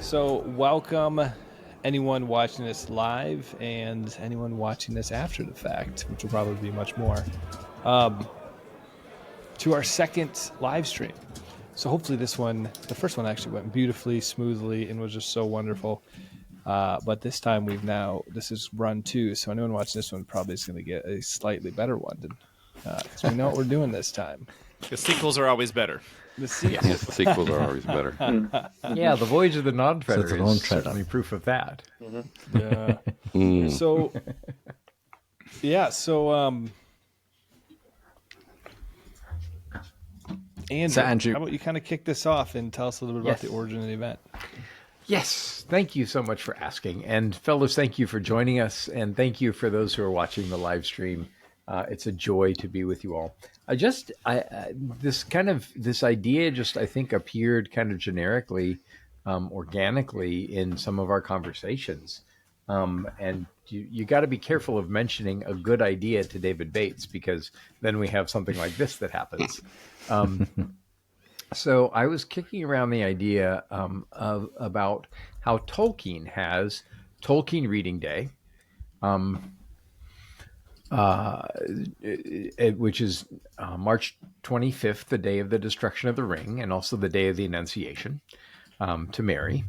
So welcome anyone watching this live and anyone watching this after the fact, which will probably be much more, to our second live stream. So hopefully this one, the first one actually went beautifully, smoothly, and was just so wonderful. But this time this is run 2, so anyone watching this one probably is going to get a slightly better one because we know what we're doing this time. The sequels are always better. The sequels are always better. Yeah, the Voyage of the Non-Treader So is certainly proof of that. Yeah. So, Andrew, how about you kind of kick this off and tell us a little bit about the origin of the event? Yes, thank you so much for asking. And fellows, thank you for joining us. And thank you for those who are watching the live stream. It's a joy to be with you all. This idea I think appeared kind of generically, organically in some of our conversations. And you got to be careful of mentioning a good idea to David Bates, because then we have something like this that happens. So I was kicking around the idea about how Tolkien has Tolkien Reading Day, which is March 25th, the day of the destruction of the ring, and also the day of the Annunciation to Mary.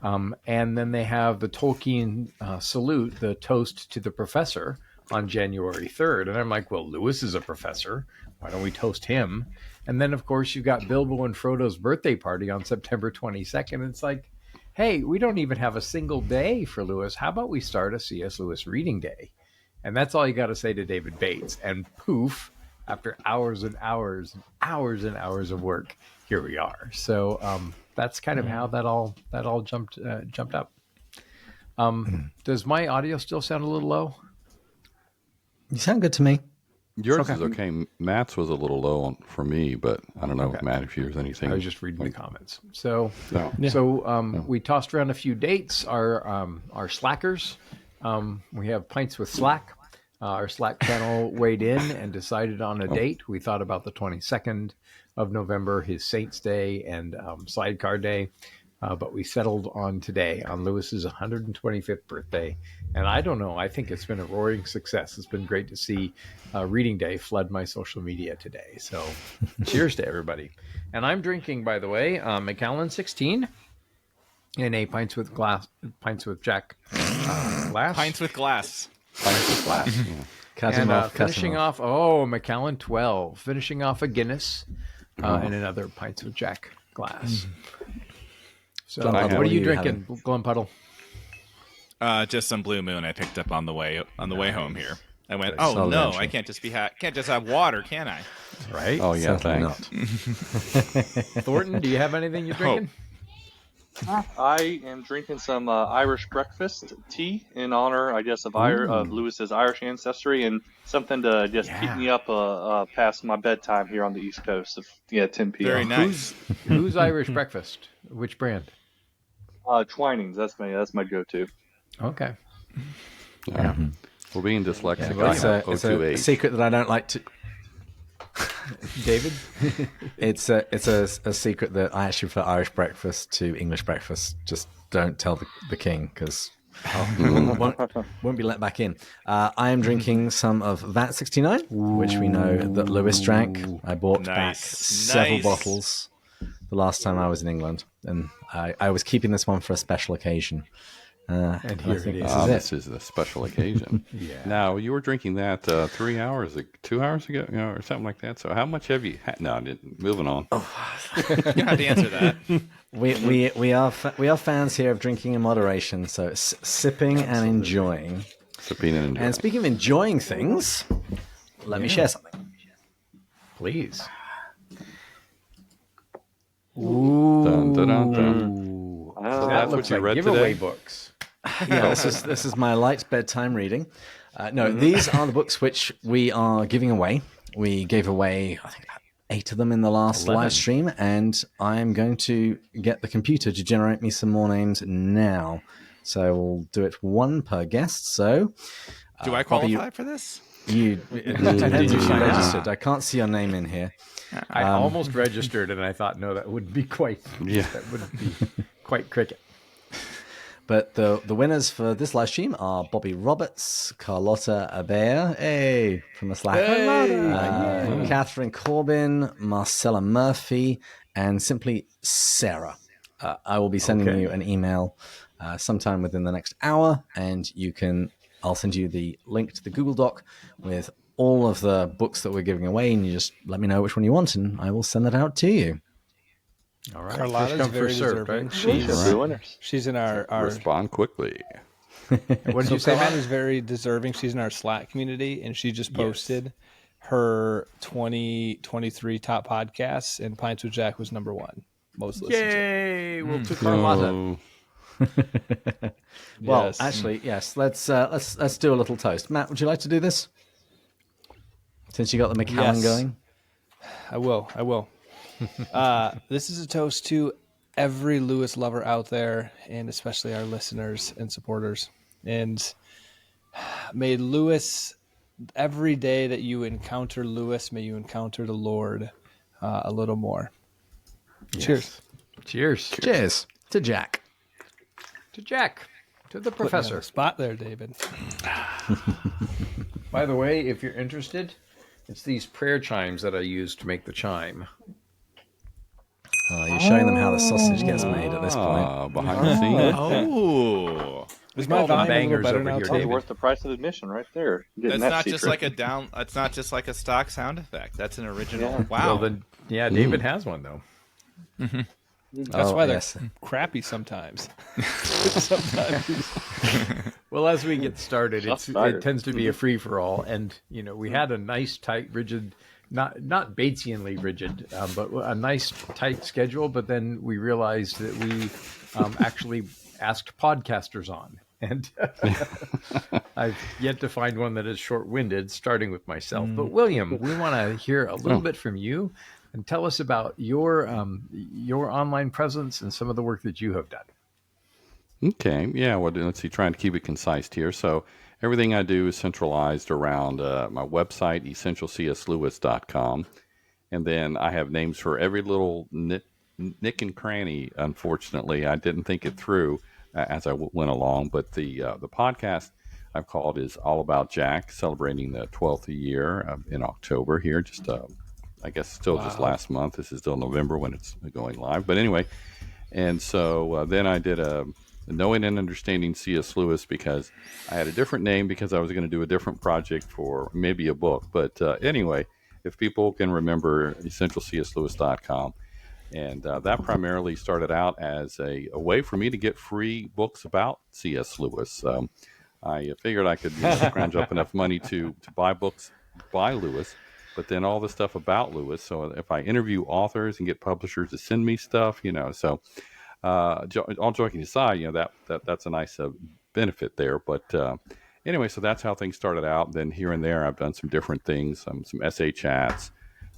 And then they have the Tolkien salute, the toast to the professor, on January 3rd. And I'm like, well, Lewis is a professor. Why don't we toast him? And then, of course, you've got Bilbo and Frodo's birthday party on September 22nd. It's like, hey, we don't even have a single day for Lewis. How about we start a C.S. Lewis Reading Day? And that's all you got to say to David Bates. And poof, after hours and hours and hours and hours of work, here we are. So that's kind of how that all jumped up. Does my audio still sound a little low? You sound good to me. Yours is okay. Matt's was a little low for me, but I don't know, Matt, if there's anything. I was just reading the comments. So we tossed around a few dates. Our slackers. We have Pints with Slack. Our Slack channel weighed in and decided on a date. We thought about the 22nd of November, his Saints Day and Sidecar Day. But we settled on today, on Lewis's 125th birthday. And I don't know, I think it's been a roaring success. It's been great to see Reading Day flood my social media today. So cheers to everybody. And I'm drinking, by the way, Macallan 16 in a Pints with Jack glass. Pints with glass. Pints with glass. Finishing off, Macallan 12. Finishing off a Guinness and another Pints with Jack glass. So what are you drinking, Glumpuddle? Just some Blue Moon I picked up on the way home here. I went, I can't just have water, can I? Right? Oh yeah, thanks. Thornton, do you have anything you're drinking? I am drinking some Irish breakfast tea in honor, I guess, of Lewis's Irish ancestry, and something to just keep me up past my bedtime here on the East Coast of 10 p.m. Very nice. Who's Irish breakfast? Which brand? Twinings. That's my go-to. Okay. Yeah. We're being dyslexic. It's a secret that I don't like to. David? It's a secret that I actually prefer Irish breakfast to English breakfast. Just don't tell the king, because won't be let back in. I am drinking some of VAT 69, which we know that Lewis drank. I bought back several bottles the last time I was in England, and I was keeping this one for a special occasion. And here it is. This is a special occasion. Now, you were drinking that 2 hours ago, or something like that. So how much have you had? No, moving on. You don't have to answer that. We are fans here of drinking in moderation, so it's sipping and enjoying. Sipping and enjoying. And speaking of enjoying things, let me share something. Please. Ooh. Dun, dun, dun, dun. So that looks like read giveaway today? books. Yeah, this is my light bedtime reading. These are the books which we are giving away. We gave away, I think, 8 of them in the last live stream, and I'm going to get the computer to generate me some more names now. So we'll do it one per guest. So, do I qualify for this? It depends if you registered. I can't see your name in here. I almost registered, and I thought, no, that would be quite. Yeah, that would be quite cricket. But the winners for this live stream are Bobby Roberts, Carlotta Aber, from the Slack, Catherine Corbin, Marcella Murphy, and simply Sarah. I will be sending you an email sometime within the next hour, and I'll send you the link to the Google Doc with all of the books that we're giving away, and you just let me know which one you want, and I will send that out to you. All right. Carlotta's very deserving. She's in our respond quickly. What did you say, Carlotta's very deserving. She's in our Slack community, and she just posted her 2023 top podcasts, and Pints with Jack was number 1 most listened to. Yay! Well, to Carlotta. Well, Yes. actually, yes. Let's do a little toast. Matt, would you like to do this? Since you got the Macallan going. I will. This is a toast to every Lewis lover out there, and especially our listeners and supporters. And may Lewis, every day that you encounter Lewis, may you encounter the Lord a little more. Yes. Cheers. Cheers to Jack. To Jack. To the Put me on professor. the spot there, David. By the way, if you're interested, it's these prayer chimes that I use to make the chime. You're showing them how the sausage gets made at this point. Behind the scenes. Oh, Is all my the volume a little bangers better over now, here, too? David. Worth the price of admission right there. that's Getting that not just secret. like a down. That's not just like a stock sound effect. That's an original. Yeah. Wow. Well, then, David has one, though. That's why they're yes. crappy sometimes. Well, as we get started, Shots it fired. tends to be a free-for-all. And, we had a nice, tight, rigid, not Batesianly rigid, but a nice, tight schedule. But then we realized that we actually asked podcasters on. And I've yet to find one that is short-winded, starting with myself. But, William, we want to hear a little bit from you and tell us about your online presence and some of the work that you have done. Okay, yeah, well, let's see, trying to keep it concise here. So everything I do is centralized around my website, essentialcslewis.com. And then I have names for every little nick and cranny, unfortunately. I didn't think it through as I went along. But the podcast I've called is All About Jack, celebrating the 12th year in October here. Just, I guess, still just last month. This is still November when it's going live. But anyway, and so then I did a Knowing and Understanding C.S. Lewis, because I had a different name because I was going to do a different project for maybe a book. But anyway, if people can remember, essentialcslewis.com. And that primarily started out as a way for me to get free books about C.S. Lewis. I figured I could scrounge up enough money to buy books by Lewis, but then all the stuff about Lewis. So if I interview authors and get publishers to send me stuff, so all joking aside, that's a nice benefit there. But anyway, so that's how things started out. Then here and there, I've done some different things, some essay chats,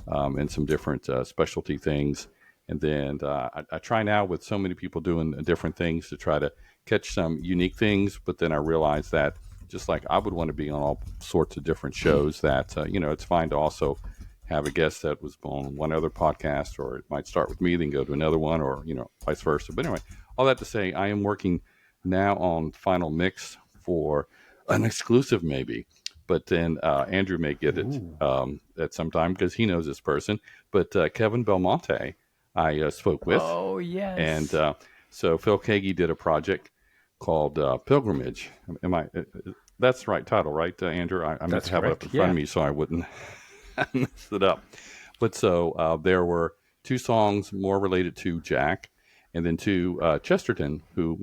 and some different specialty things. And then I try now with so many people doing different things to try to catch some unique things. But then I realized that just like I would want to be on all sorts of different shows, that, it's fine to also have a guest that was on one other podcast, or it might start with me, then go to another one, or, vice versa. But anyway, all that to say, I am working now on final mix for an exclusive maybe. But then Andrew may get it at some time because he knows this person. But Kevin Belmonte, I spoke with. Oh, yes. And so Phil Kagi did a project called Pilgrimage. That's the right title, right, Andrew? I meant to have it up in front of me so I wouldn't mess it up. But so there were 2 songs more related to Jack, and then to Chesterton, who,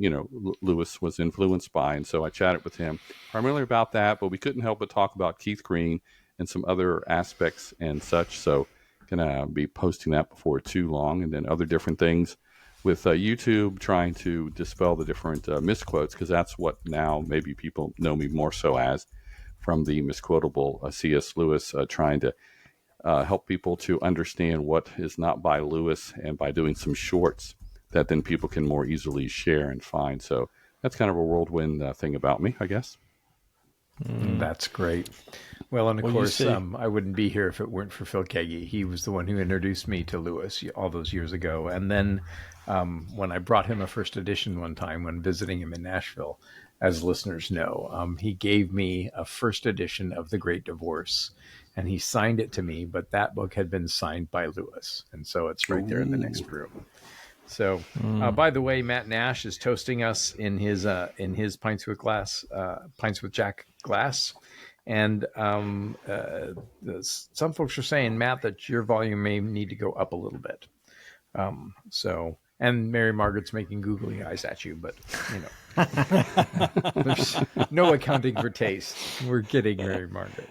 Lewis was influenced by. And so I chatted with him primarily about that, but we couldn't help but talk about Keith Green and some other aspects and such. So going to be posting that before too long, and then other different things with YouTube, trying to dispel the different misquotes, because that's what now maybe people know me more so as, from the misquotable C.S. Lewis, trying to help people to understand what is not by Lewis, and by doing some shorts that then people can more easily share and find. So that's kind of a whirlwind thing about me, I guess. That's great. Well, and of Well, course, I wouldn't be here if it weren't for Phil Kagi. He was the one who introduced me to Lewis all those years ago. And then when I brought him a first edition one time when visiting him in Nashville, as listeners know, he gave me a first edition of The Great Divorce, and he signed it to me, but that book had been signed by Lewis. And so it's right there in the next room. So, by the way, Matt Nash is toasting us in his Pints with Jack glass. And some folks are saying, Matt, that your volume may need to go up a little bit. And Mary Margaret's making googly eyes at you, but there's no accounting for taste. We're kidding, Mary Margaret.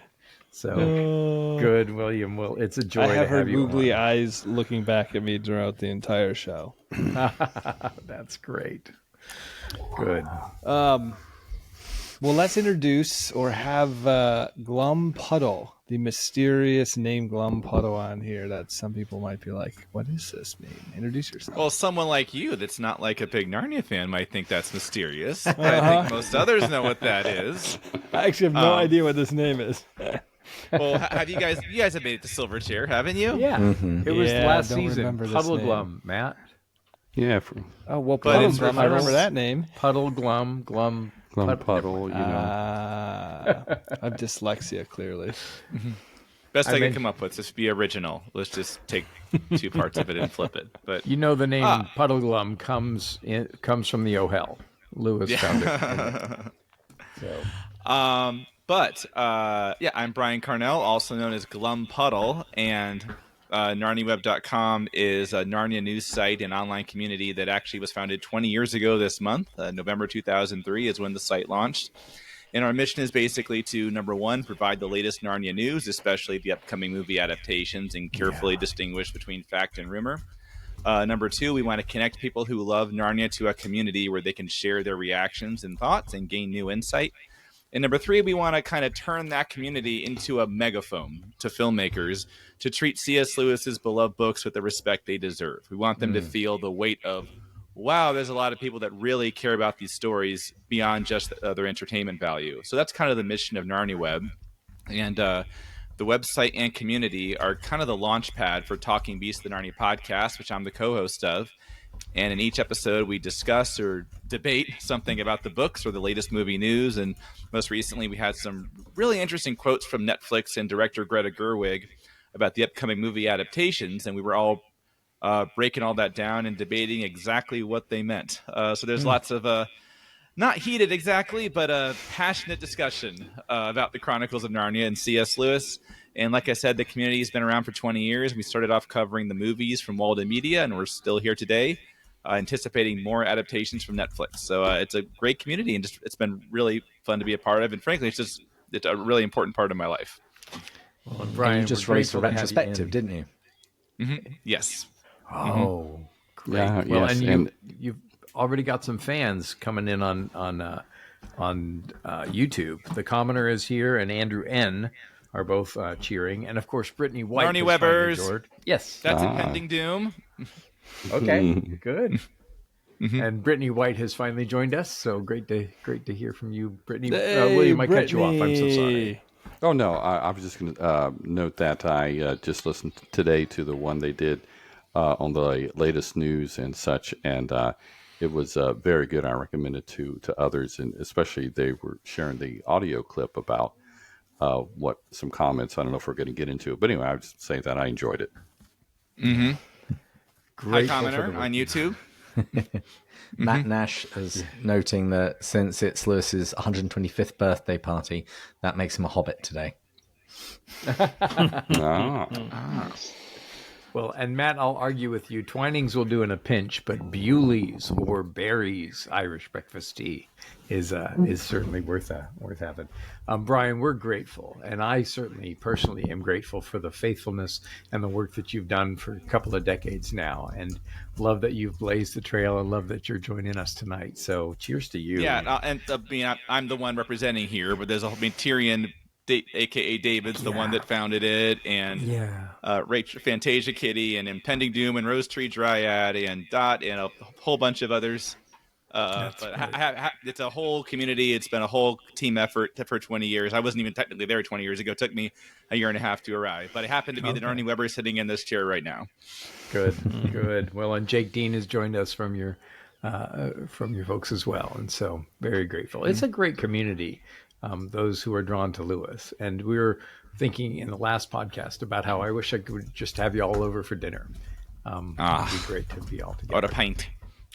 So good, William. Well, it's a joy. I have to her have you googly on. eyes looking back at me throughout the entire show. That's great. Good. Well, let's introduce or have Glumpuddle, the mysterious name Glumpuddle on here that some people might be like, what is this name? Introduce yourself. Well, someone like you that's not like a big Narnia fan might think that's mysterious. But I think most others know what that is. I actually have no idea what this name is. Well, have you guys have made it to Silverchair, haven't you? Yeah. It was Yeah, last don't season. remember this Puddle name. Glum, Matt. Yeah, Oh, well, But Puddle it's Glum, I remember reference- that name. Puddle Glum. Glumpuddle, you know. I have dyslexia, clearly. Best I mean- can come up with. Just be original. Let's just take two parts of it and flip it. But You know the name Puddle Glum comes from the Ohel. Lewis found it. So. I'm Brian Carnell, also known as Glumpuddle, and NarniaWeb.com is a Narnia news site and online community that actually was founded 20 years ago this month. November 2003 is when the site launched. And our mission is basically to, number one, provide the latest Narnia news, especially the upcoming movie adaptations, and carefully distinguish between fact and rumor. Number two, we want to connect people who love Narnia to a community where they can share their reactions and thoughts and gain new insight. And number three, we want to kind of turn that community into a megaphone to filmmakers to treat C.S. Lewis's beloved books with the respect they deserve. We want them to feel the weight of, wow, there's a lot of people that really care about these stories beyond just their entertainment value. So that's kind of the mission of Narnia Web. And the website and community are kind of the launch pad for Talking Beasts, the Narnia podcast, which I'm the co-host of. And in each episode, we discuss or debate something about the books or the latest movie news. And most recently, we had some really interesting quotes from Netflix and director Greta Gerwig about the upcoming movie adaptations. And we were all breaking all that down and debating exactly what they meant. So there's lots of not heated exactly, but a passionate discussion about the Chronicles of Narnia and C.S. Lewis. And like I said, the community has been around for 20 years. We started off covering the movies from Walden Media, and we're still here today, anticipating more adaptations from Netflix. So it's a great community, and it's been really fun to be a part of. And frankly, it's a really important part of my life. Well, and Brian, you just we're released a grateful to have you retrospective, in. didn't you? Yes. Oh, great. Yeah, well, yes, and you've already got some fans coming in on YouTube. The Commoner is here, and Andrew N. are both cheering, and of course Brittany White. Narnia has Webbers. finally joined. Yes. That's impending doom. Okay. Good. And Brittany White has finally joined us, so great to hear from you, Brittany. Hey, William, I cut you off. I'm so Brittany. sorry. Oh, no, I was just going to note that I just listened today to the one they did on the latest news and such, and it was very good. I recommend it to others, and especially they were sharing the audio clip about what some comments. I don't know if we're going to get into it, but anyway, I would just say that I enjoyed it. Hi, Great commenter on YouTube. Matt Nash is noting that since it's Lewis's 125th birthday party, that makes him a hobbit today. Well, and Matt, I'll argue with you. Twinings will do in a pinch, but Bewley's or Barry's Irish breakfast tea is certainly worth having. Brian, we're grateful, and I certainly personally am grateful for the faithfulness and the work that you've done for a couple of decades now, and love that you've blazed the trail, and love that you're joining us tonight. So, cheers to you. Yeah, and I'm the one representing here, but there's Tyrion, aka David's the one that founded it, and Rachel, Fantasia Kitty, and Impending Doom, and Rose Tree Dryad, and Dot, and a whole bunch of others. It's a whole community. It's been a whole team effort for 20 years. I wasn't even technically there 20 years ago. It took me a year and a half to arrive, but I happen to be the Narnia Weber sitting in this chair right now. Good, good. Well, and Jake Dean has joined us from your folks as well, and so very grateful. It's a great community. Those who are drawn to Lewis, and we were thinking in the last podcast about how I wish I could just have you all over for dinner. It'd be great to be all together. Or a pint.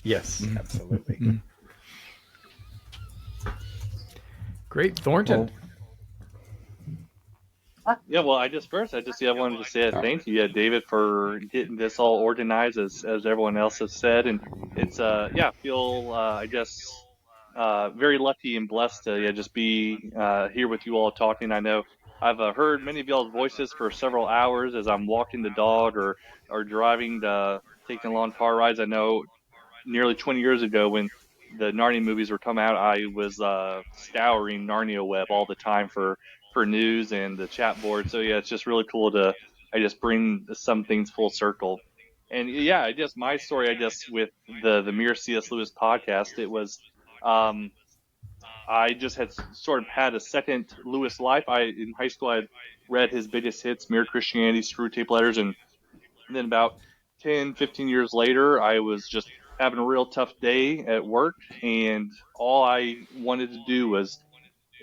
Yes, absolutely. Great, Thornton. Yeah, well, I wanted to say thank you, David, for getting this all organized, as everyone else has said, and it's I feel very lucky and blessed to just be here with you all talking. I know I've heard many of y'all's voices for several hours as I'm walking the dog or driving taking long car rides. I know nearly 20 years ago when the Narnia movies were coming out, I was scouring Narnia web all the time for news and the chat board. So yeah, it's just really cool to bring some things full circle. And yeah, my story with the Mere C.S. Lewis podcast, it was I just had sort of had a second Lewis life. In high school I had read his biggest hits, Mere Christianity, Screwtape Letters, and then about 10, 15 years later, I was just having a real tough day at work, and all I wanted to do was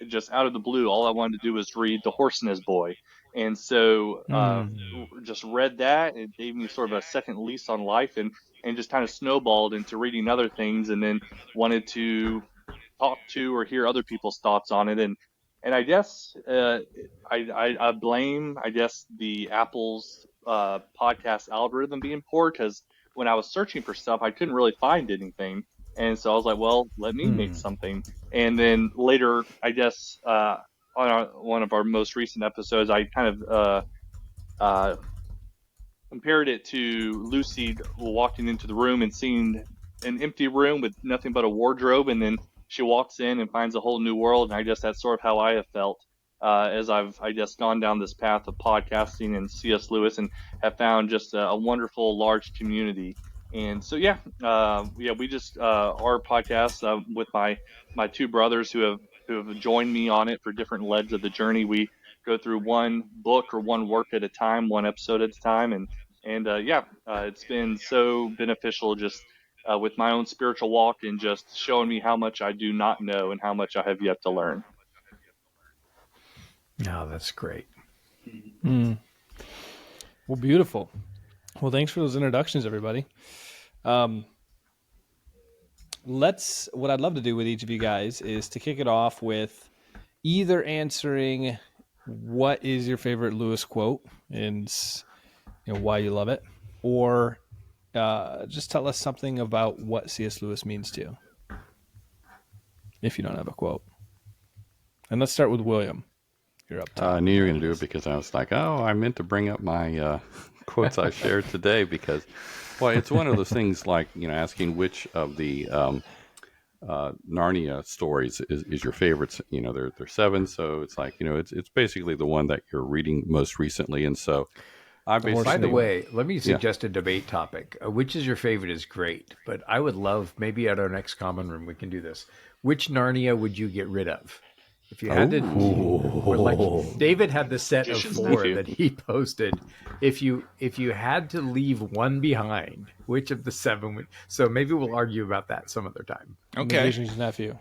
just out of the blue, all I wanted to do was read The Horse and His Boy. And so just read that. It gave me sort of a second lease on life, and just kind of snowballed into reading other things, and then wanted to talk to or hear other people's thoughts on it. And I guess I blame the Apple's podcast algorithm being poor, because when I was searching for stuff, I couldn't really find anything. And so I was like, well, let me make something. And then later, on one of our most recent episodes, I kind of compared it to Lucy walking into the room and seeing an empty room with nothing but a wardrobe, and then she walks in and finds a whole new world. And I guess that's sort of how I have felt as I've gone down this path of podcasting and C.S. Lewis, and have found just a wonderful large community. And so we just our podcast with my two brothers who have joined me on it for different legs of the journey. We go through one book or one work at a time, one episode at a time, and it's been so beneficial just with my own spiritual walk, and just showing me how much I do not know and how much I have yet to learn. Oh, that's great. Well, beautiful. Well, thanks for those introductions, everybody. What I'd love to do with each of you guys is to kick it off with either answering what is your favorite Lewis quote and why you love it, or just tell us something about what C.S. Lewis means to you, if you don't have a quote. And let's start with William. You're up top. I knew you were going to do it, because I was like, I meant to bring up my quotes I shared today, because, well, it's one of those things like, asking which of the Narnia stories is your favorites. They're 7, so it's like, it's basically the one that you're reading most recently. And so I basically... By the way, let me suggest a debate topic. Which is your favorite is great, but I would love, maybe at our next common room, we can do this. Which Narnia would you get rid of? If you had to, like David had the set of 4 that he posted. If you had to leave one behind, which of the 7 would? So maybe we'll argue about that some other time. Okay. Magician's Nephew.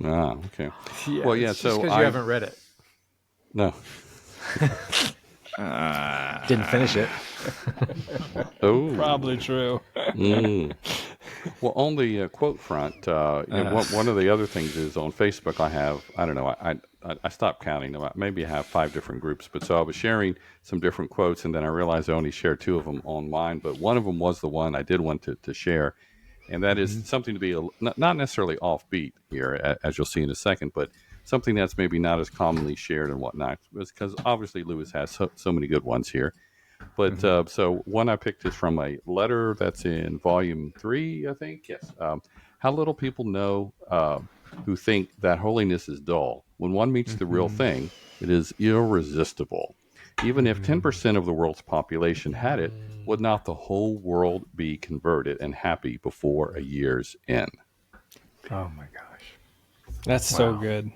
Ah, okay. Yeah, well, yeah. It's So because you haven't read it. No. Didn't finish it. Oh, Probably true. Well, on the quote front, one of the other things is on Facebook. I have, I don't know, I stopped counting them. Maybe I have 5 different groups. But so I was sharing some different quotes, and then I realized I only shared 2 of them on mine. But one of them was the one I did want to share, and that is something to be not necessarily offbeat here, as you'll see in a second, but something that's maybe not as commonly shared and whatnot. Because obviously Lewis has so many good ones here. But so one I picked is from a letter that's in volume 3, I think. Yes. How little people know who think that holiness is dull. When one meets the real thing, it is irresistible. Even if 10% of the world's population had it, would not the whole world be converted and happy before a year's end? Oh my gosh. That's so Wow. good.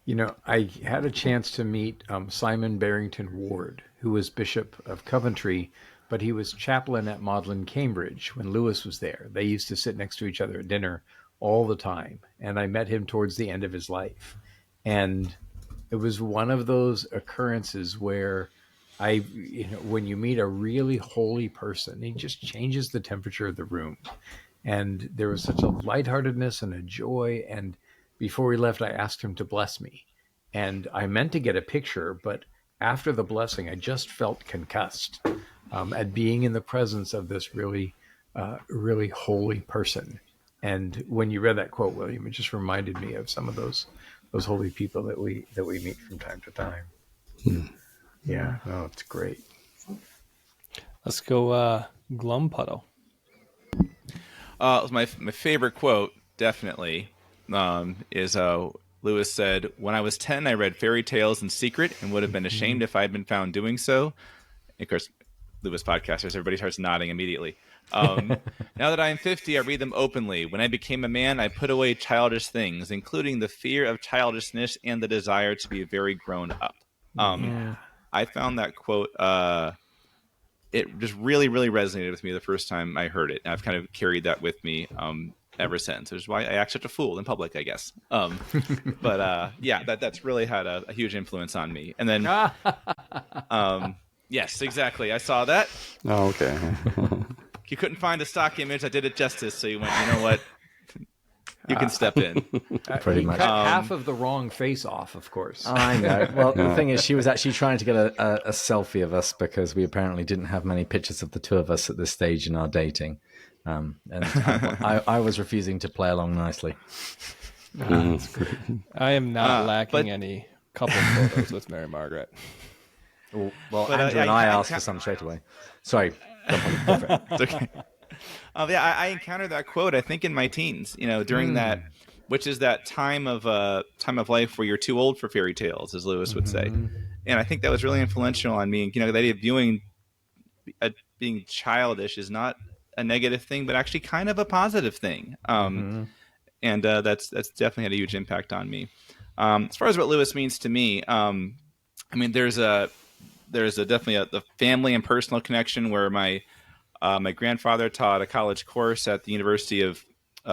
You know, I had a chance to meet Simon Barrington Ward, who was Bishop of Coventry, but he was chaplain at Magdalen, Cambridge when Lewis was there. They used to sit next to each other at dinner all the time. And I met him towards the end of his life. And it was one of those occurrences where when you meet a really holy person, he just changes the temperature of the room. And there was such a lightheartedness and a joy. And before he left, I asked him to bless me. And I meant to get a picture, but after the blessing, I just felt concussed at being in the presence of this really, really holy person. And when you read that quote, William, it just reminded me of some of those holy people that we meet from time to time. Yeah, no, it's great. Let's go Glumpuddle. My favorite quote, definitely, is Lewis said, "When I was 10, I read fairy tales in secret and would have been ashamed if I had been found doing so." Of course, Lewis podcasters, everybody starts nodding immediately. Now that I am 50, I read them openly. When I became a man, I put away childish things, including the fear of childishness and the desire to be very grown up. I found that quote, it just really, really resonated with me the first time I heard it. And I've kind of carried that with me ever since, which is why I act such a fool in public, I guess. But that's really had a huge influence on me. And then, yes, exactly. I saw that. Oh, okay. You couldn't find a stock image. I did it justice. So you went, you know what? You can step in. Pretty much. Cut half of the wrong face off, of course. I know. Well, the thing is, she was actually trying to get a selfie of us because we apparently didn't have many pictures of the two of us at this stage in our dating. And I was refusing to play along nicely. That's great. I am not lacking any couple photos with Mary Margaret. Well, But, Andrew and I asked for some straight away. Sorry. Go for it. It's okay. I encountered that quote, I think, in my teens, during that, which is that time of life where you're too old for fairy tales, as Lewis would say. And I think that was really influential on me. The idea of being childish is not a negative thing, but actually kind of a positive thing. And that's definitely had a huge impact on me. As far as what Lewis means to me, there's definitely the family and personal connection where my grandfather taught a college course at the University of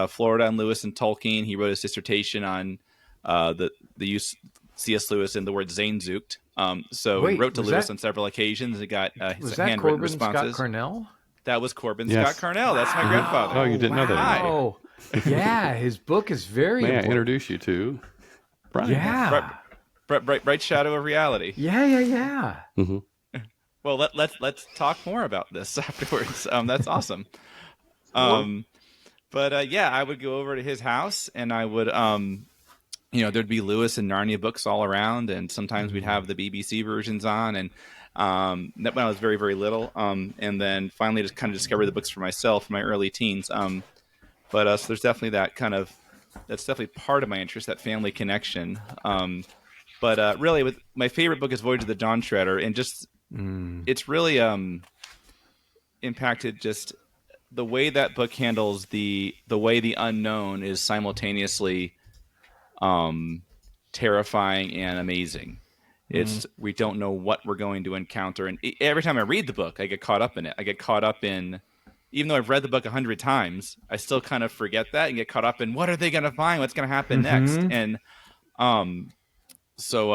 Florida on Lewis and Tolkien. He wrote his dissertation on the use C.S. Lewis and the word Sehnsucht. So he wrote to Lewis on several occasions. He got his handwritten responses. Scott Carnell? That was Corbin Yes. Scott Carnell. That's my grandfather. Oh, you didn't know that? Oh, yeah. His book is very May I important. introduce you to Brian? Yeah. Bright shadow of reality. Yeah. Well, let's talk more about this afterwards. That's awesome. But I would go over to his house, and I would, there'd be Lewis and Narnia books all around, and sometimes we'd have the BBC versions on, and that when I was very, very little, and then finally just kind of discovered the books for myself in my early teens. So there's definitely that's definitely part of my interest, that family connection. But really, with my favorite book is Voyage of the Dawn Treader, and just it's really impacted just the way that book handles the way the unknown is simultaneously terrifying and amazing. It's we don't know what we're going to encounter, and every time I read the book, I get caught up in it. I get caught up in, even though I've read the book 100 times, I still kind of forget that and get caught up in what are they going to find, what's going to happen next, and So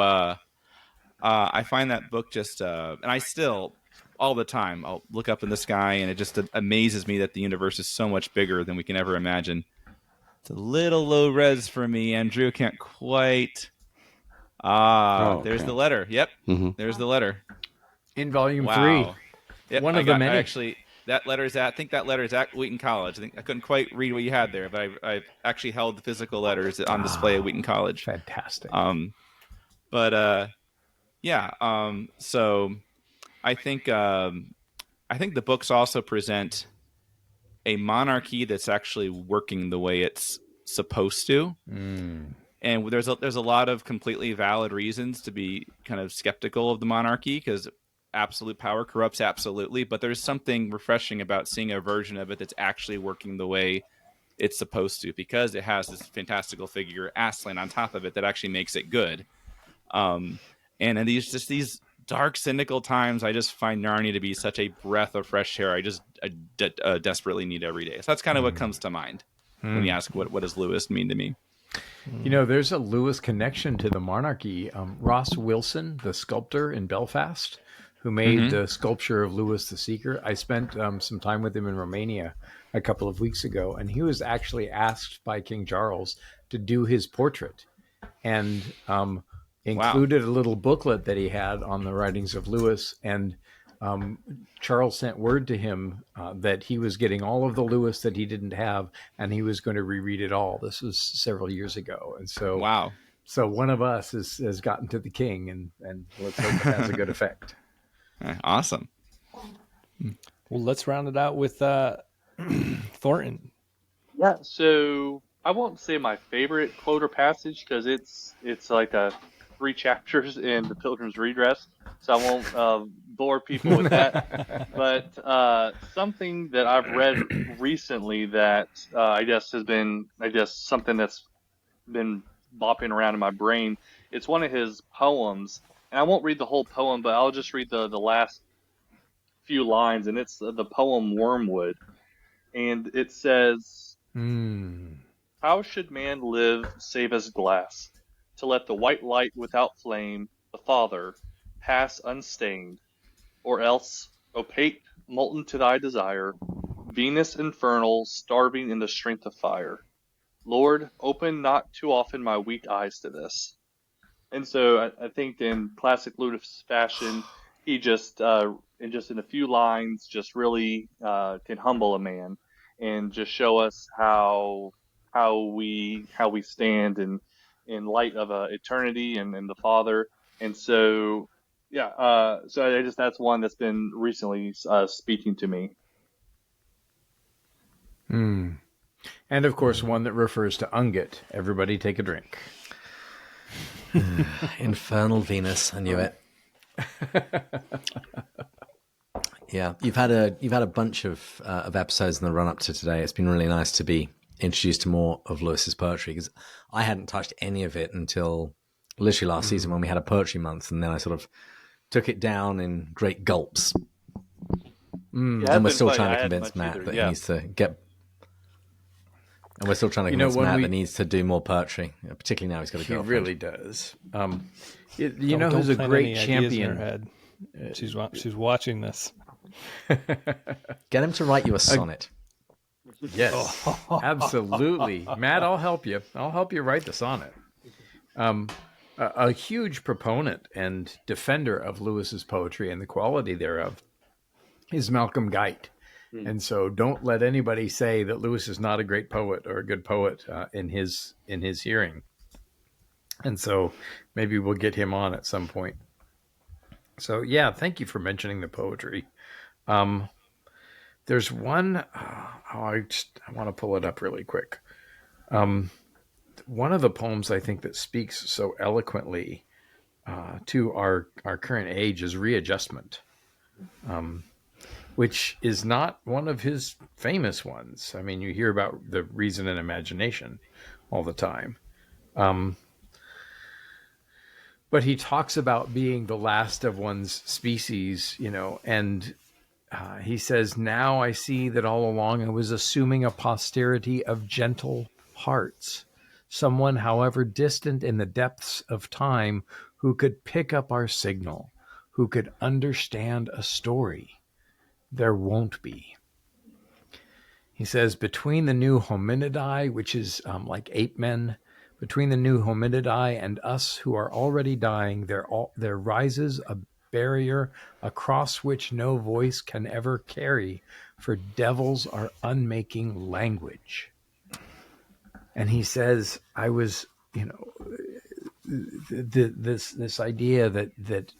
I find that book just, and I still, all the time, I'll look up in the sky, and it just amazes me that the universe is so much bigger than we can ever imagine. It's a little low res for me, Andrew. Can't quite. There's the letter. Yep, there's the letter. In volume 3. Yep, One of the many. Actually, that letter's at. I think that letter's at Wheaton College. I think I couldn't quite read what you had there, but I've actually held the physical letters on display at Wheaton College. Fantastic. So I think the books also present a monarchy that's actually working the way it's supposed to. And there's a lot of completely valid reasons to be kind of skeptical of the monarchy, because absolute power corrupts absolutely, but there's something refreshing about seeing a version of it that's actually working the way it's supposed to, because it has this fantastical figure Aslan on top of it that actually makes it good. And in these dark, cynical times, I just find Narnia to be such a breath of fresh air. I desperately need every day. So that's kind of what comes to mind when you ask what does Lewis mean to me. You know, there's a Lewis connection to the monarchy. Ross Wilson, the sculptor in Belfast, who made the sculpture of Lewis the Seeker. I spent some time with him in Romania a couple of weeks ago, and he was actually asked by King Charles to do his portrait, and included a little booklet that he had on the writings of Lewis. And Charles sent word to him that he was getting all of the Lewis that he didn't have, and he was going to reread it all. This was several years ago. And so, so one of us has gotten to the king, and let's hope it has a good effect. Awesome. Well, let's round it out with Thornton. Yeah, so I won't say my favorite quote or passage because it's like 3 chapters in the Pilgrim's Redress, so I won't bore people with that. But something that I've read recently that I guess has been something that's been bopping around in my brain. It's one of his poems, and I won't read the whole poem, but I'll just read the last few lines, and it's the poem Wormwood. And it says, how should man live save as glass, to let the white light without flame, the Father, pass unstained, or else, opaque, molten to thy desire, Venus infernal, starving in the strength of fire. Lord, open not too often my weak eyes to this. And so I think in classic Lewis fashion, he just in a few lines, just really can humble a man and just show us how we stand in light of eternity and the Father. And so so that's one that's been recently speaking to me. And of course, one that refers to Ungit. Everybody take a drink. Infernal Venus, I knew it. Yeah, you've had a bunch of episodes in the run up to today. It's been really nice to be introduced to more of Lewis's poetry, because I hadn't touched any of it until literally last season when we had a poetry month, and then I sort of took it down in great gulps. And we're still trying to convince Matt that he needs to get. And we're still trying to convince Matt that needs to do more poetry, particularly now he's got a girlfriend. He really does. You know who's a great champion? In her head. She's watching this. Get him to write you a sonnet. Yes, absolutely. Matt, I'll help you. I'll help you write the sonnet. A huge proponent and defender of Lewis's poetry and the quality thereof is Malcolm Guite. And so don't let anybody say that Lewis is not a great poet or a good poet in his hearing. And so maybe we'll get him on at some point. So yeah, thank you for mentioning the poetry. There's one, I want to pull it up really quick. One of the poems I think that speaks so eloquently to our current age is Readjustment, which is not one of his famous ones. I mean, you hear about the reason and imagination all the time. But he talks about being the last of one's species, and he says, now I see that all along I was assuming a posterity of gentle hearts, someone, however distant in the depths of time, who could pick up our signal, who could understand a story. There won't be. He says, between the new hominidae, which is like ape men, between the new hominidae and us who are already dying, there rises a barrier across which no voice can ever carry, for devils are unmaking language. And he says, I was, this idea that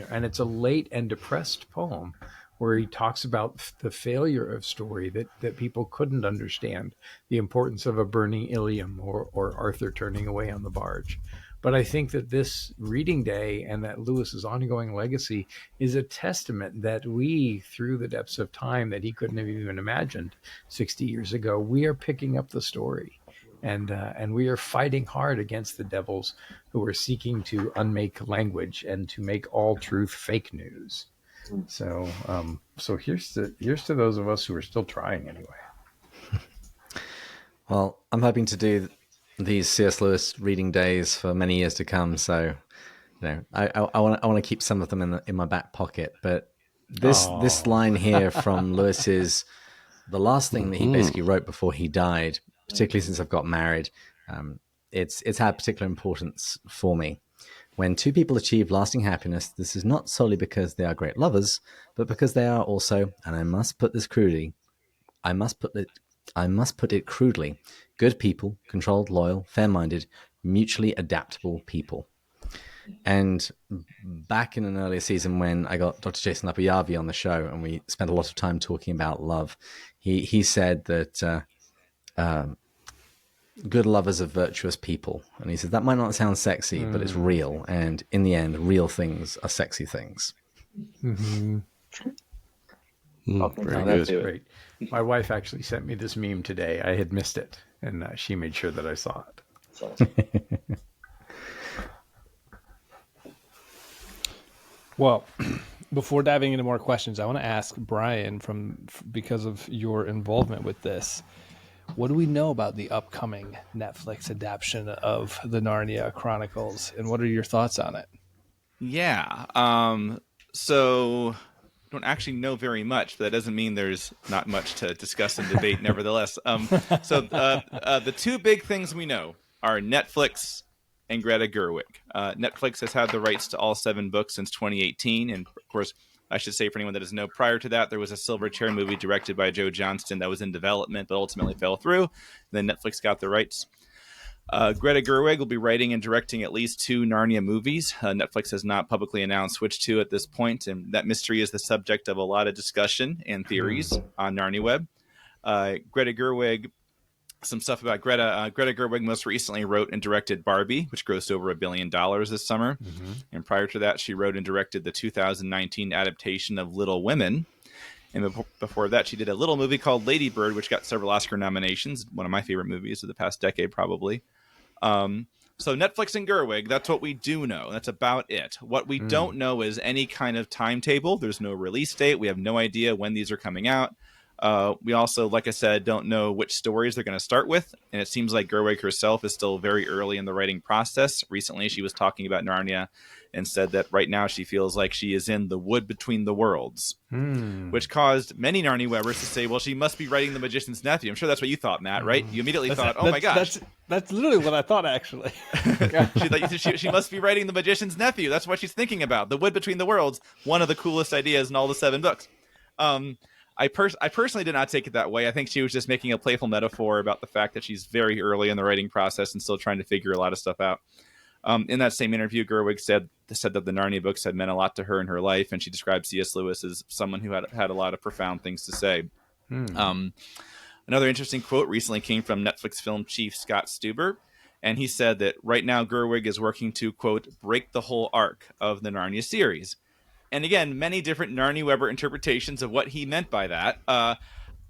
and it's a late and depressed poem where he talks about the failure of story, that people couldn't understand the importance of a burning Ilium or Arthur turning away on the barge. But I think that this reading day and that Lewis's ongoing legacy is a testament that we, through the depths of time that he couldn't have even imagined 60 years ago, we are picking up the story. And we are fighting hard against the devils who are seeking to unmake language and to make all truth fake news. So here's to those of us who are still trying anyway. Well, I'm hoping to do these C.S. Lewis reading days for many years to come. So, I want to keep some of them in my back pocket. But this line here from Lewis is the last thing that he basically wrote before he died, particularly since I've got married. It's had particular importance for me. When two people achieve lasting happiness, this is not solely because they are great lovers, but because they are also, and I must put it crudely, good people, controlled, loyal, fair-minded, mutually adaptable people. And back in an earlier season when I got Dr. Jason Lapayavi on the show and we spent a lot of time talking about love, he said that good lovers are virtuous people. And he said that might not sound sexy, but it's real. And in the end, real things are sexy things. Mm-hmm. That's great. My wife actually sent me this meme today. I had missed it, and she made sure that I saw it. Awesome. Well, before diving into more questions, I want to ask Brian, because of your involvement with this, what do we know about the upcoming Netflix adaptation of the Narnia Chronicles, and what are your thoughts on it? Yeah. So don't actually know very much, but that doesn't mean there's not much to discuss and debate nevertheless. The two big things we know are Netflix and Greta Gerwig. Netflix has had the rights to all 7 books since 2018. And of course, I should say for anyone that doesn't know, prior to that, there was a Silverchair movie directed by Joe Johnston that was in development, but ultimately fell through. Then Netflix got the rights. Greta Gerwig will be writing and directing at least 2 Narnia movies. Netflix has not publicly announced which 2 at this point, and that mystery is the subject of a lot of discussion and theories on Narnia Web. Greta Gerwig, some stuff about Greta. Greta Gerwig most recently wrote and directed Barbie, which grossed over $1 billion this summer. Mm-hmm. And prior to that, she wrote and directed the 2019 adaptation of Little Women. And before that, she did a little movie called Lady Bird, which got several Oscar nominations. One of my favorite movies of the past decade, probably. So Netflix and Gerwig, that's what we do know. That's about it. What we don't know is any kind of timetable. There's no release date. We have no idea when these are coming out. We also, like I said, don't know which stories they're going to start with. And it seems like Gerwig herself is still very early in the writing process. Recently, she was talking about Narnia and said that right now she feels like she is in the wood between the worlds, which caused many Narnia Webbers to say, well, she must be writing The Magician's Nephew. I'm sure that's what you thought, Matt, right? You immediately thought, oh my gosh. That's literally what I thought, actually. she must be writing The Magician's Nephew. That's what she's thinking about. The wood between the worlds, one of the coolest ideas in all the 7 books. I personally did not take it that way. I think she was just making a playful metaphor about the fact that she's very early in the writing process and still trying to figure a lot of stuff out. In that same interview, Gerwig said that the Narnia books had meant a lot to her in her life, and she described C.S. Lewis as someone who had a lot of profound things to say. Another interesting quote recently came from Netflix film chief Scott Stuber, and he said that right now Gerwig is working to, quote, break the whole arc of the Narnia series. And again, many different Narnia Weber interpretations of what he meant by that.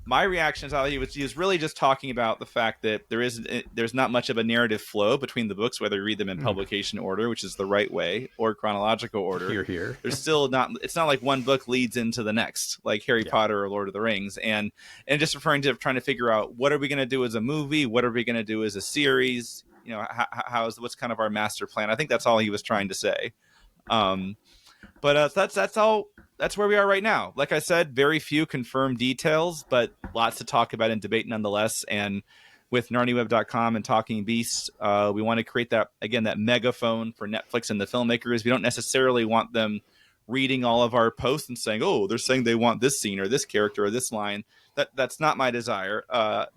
My reaction is he was really just talking about the fact that there's not much of a narrative flow between the books, whether you read them in publication order, which is the right way, or chronological order. Here. There's still not. It's not like one book leads into the next, like Harry Potter or Lord of the Rings, and just referring to trying to figure out what are we going to do as a movie, what are we going to do as a series, what's kind of our master plan. I think that's all he was trying to say. But that's all. That's where we are right now. Like I said, very few confirmed details, but lots to talk about and debate nonetheless. And with NarniaWeb.com and Talking Beasts, we want to create that megaphone for Netflix and the filmmakers. We don't necessarily want them reading all of our posts and saying, oh, they're saying they want this scene or this character or this line. That's not my desire.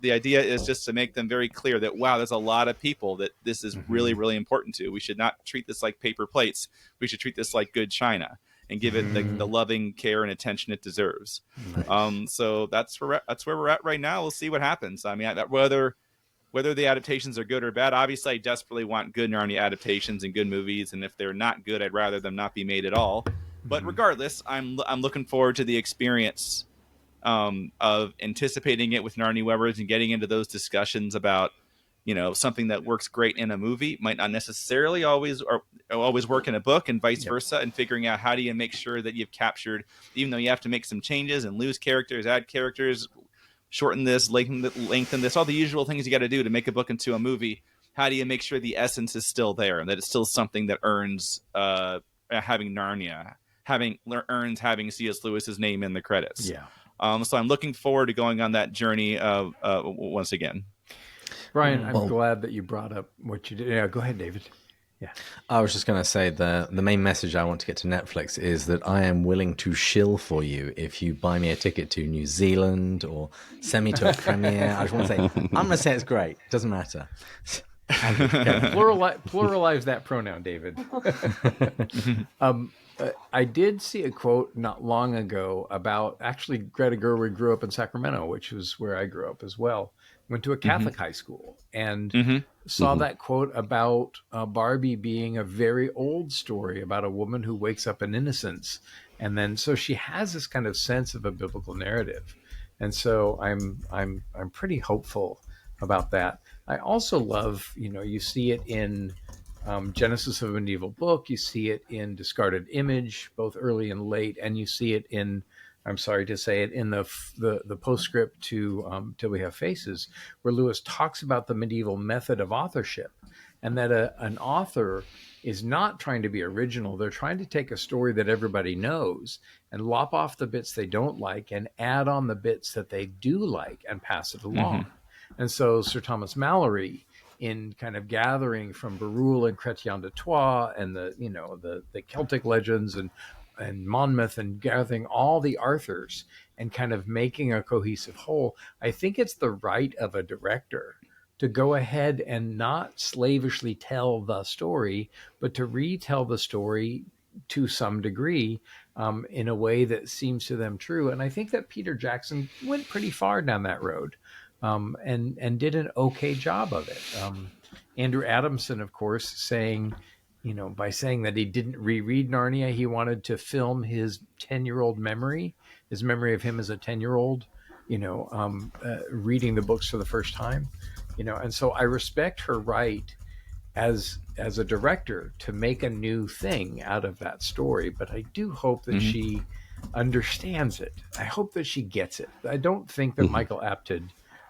The idea is just to make them very clear that, wow, there's a lot of people that this is really, really important to. We should not treat this like paper plates. We should treat this like good china and give it the loving care and attention it deserves. Nice. So that's where we're at right now. We'll see what happens. I mean, whether whether the adaptations are good or bad. Obviously, I desperately want good Narnia adaptations and good movies, and if they're not good, I'd rather them not be made at all. But regardless, I'm looking forward to the experience of anticipating it with Narnia Webbers and getting into those discussions about, something that works great in a movie might not necessarily always work in a book, and vice versa, and figuring out how do you make sure that you've captured, even though you have to make some changes and lose characters, add characters, shorten this, lengthen this, all the usual things you got to do to make a book into a movie. How do you make sure the essence is still there and that it's still something that earns having Narnia, earns having C.S. Lewis's name in the credits? Yeah. So I'm looking forward to going on that journey once again. Brian, I'm glad that you brought up what you did. Yeah, go ahead, David. Yeah. I was just going to say the main message I want to get to Netflix is that I am willing to shill for you if you buy me a ticket to New Zealand or send me to a premiere. I just want to say, I'm going to say it's great. It doesn't matter. Pluralize that pronoun, David. I did see a quote not long ago about, actually, Greta Gerwig grew up in Sacramento, which was where I grew up as well. Went to a Catholic high school and saw that quote about Barbie being a very old story about a woman who wakes up in innocence. And then, so she has this kind of sense of a biblical narrative. And so I'm pretty hopeful about that. I also love, you see it in Genesis of a Medieval Book, you see it in Discarded Image, both early and late, and you see it in, I'm sorry to say it, in the postscript to Till We Have Faces, where Lewis talks about the medieval method of authorship, and that an author is not trying to be original. They're trying to take a story that everybody knows and lop off the bits they don't like and add on the bits that they do like and pass it along. And so Sir Thomas Malory, in kind of gathering from Berulle and Chrétien de Troyes and the Celtic legends and Monmouth, and gathering all the Arthurs and kind of making a cohesive whole, I think it's the right of a director to go ahead and not slavishly tell the story, but to retell the story to some degree in a way that seems to them true. And I think that Peter Jackson went pretty far down that road and did an okay job of it. Andrew Adamson, of course, saying, by saying that he didn't reread Narnia, he wanted to film his 10-year-old memory, his memory of him as a 10-year-old, reading the books for the first time, and so I respect her right as a director to make a new thing out of that story. But I do hope that she understands it. I hope that she gets it. I don't think that Michael Apted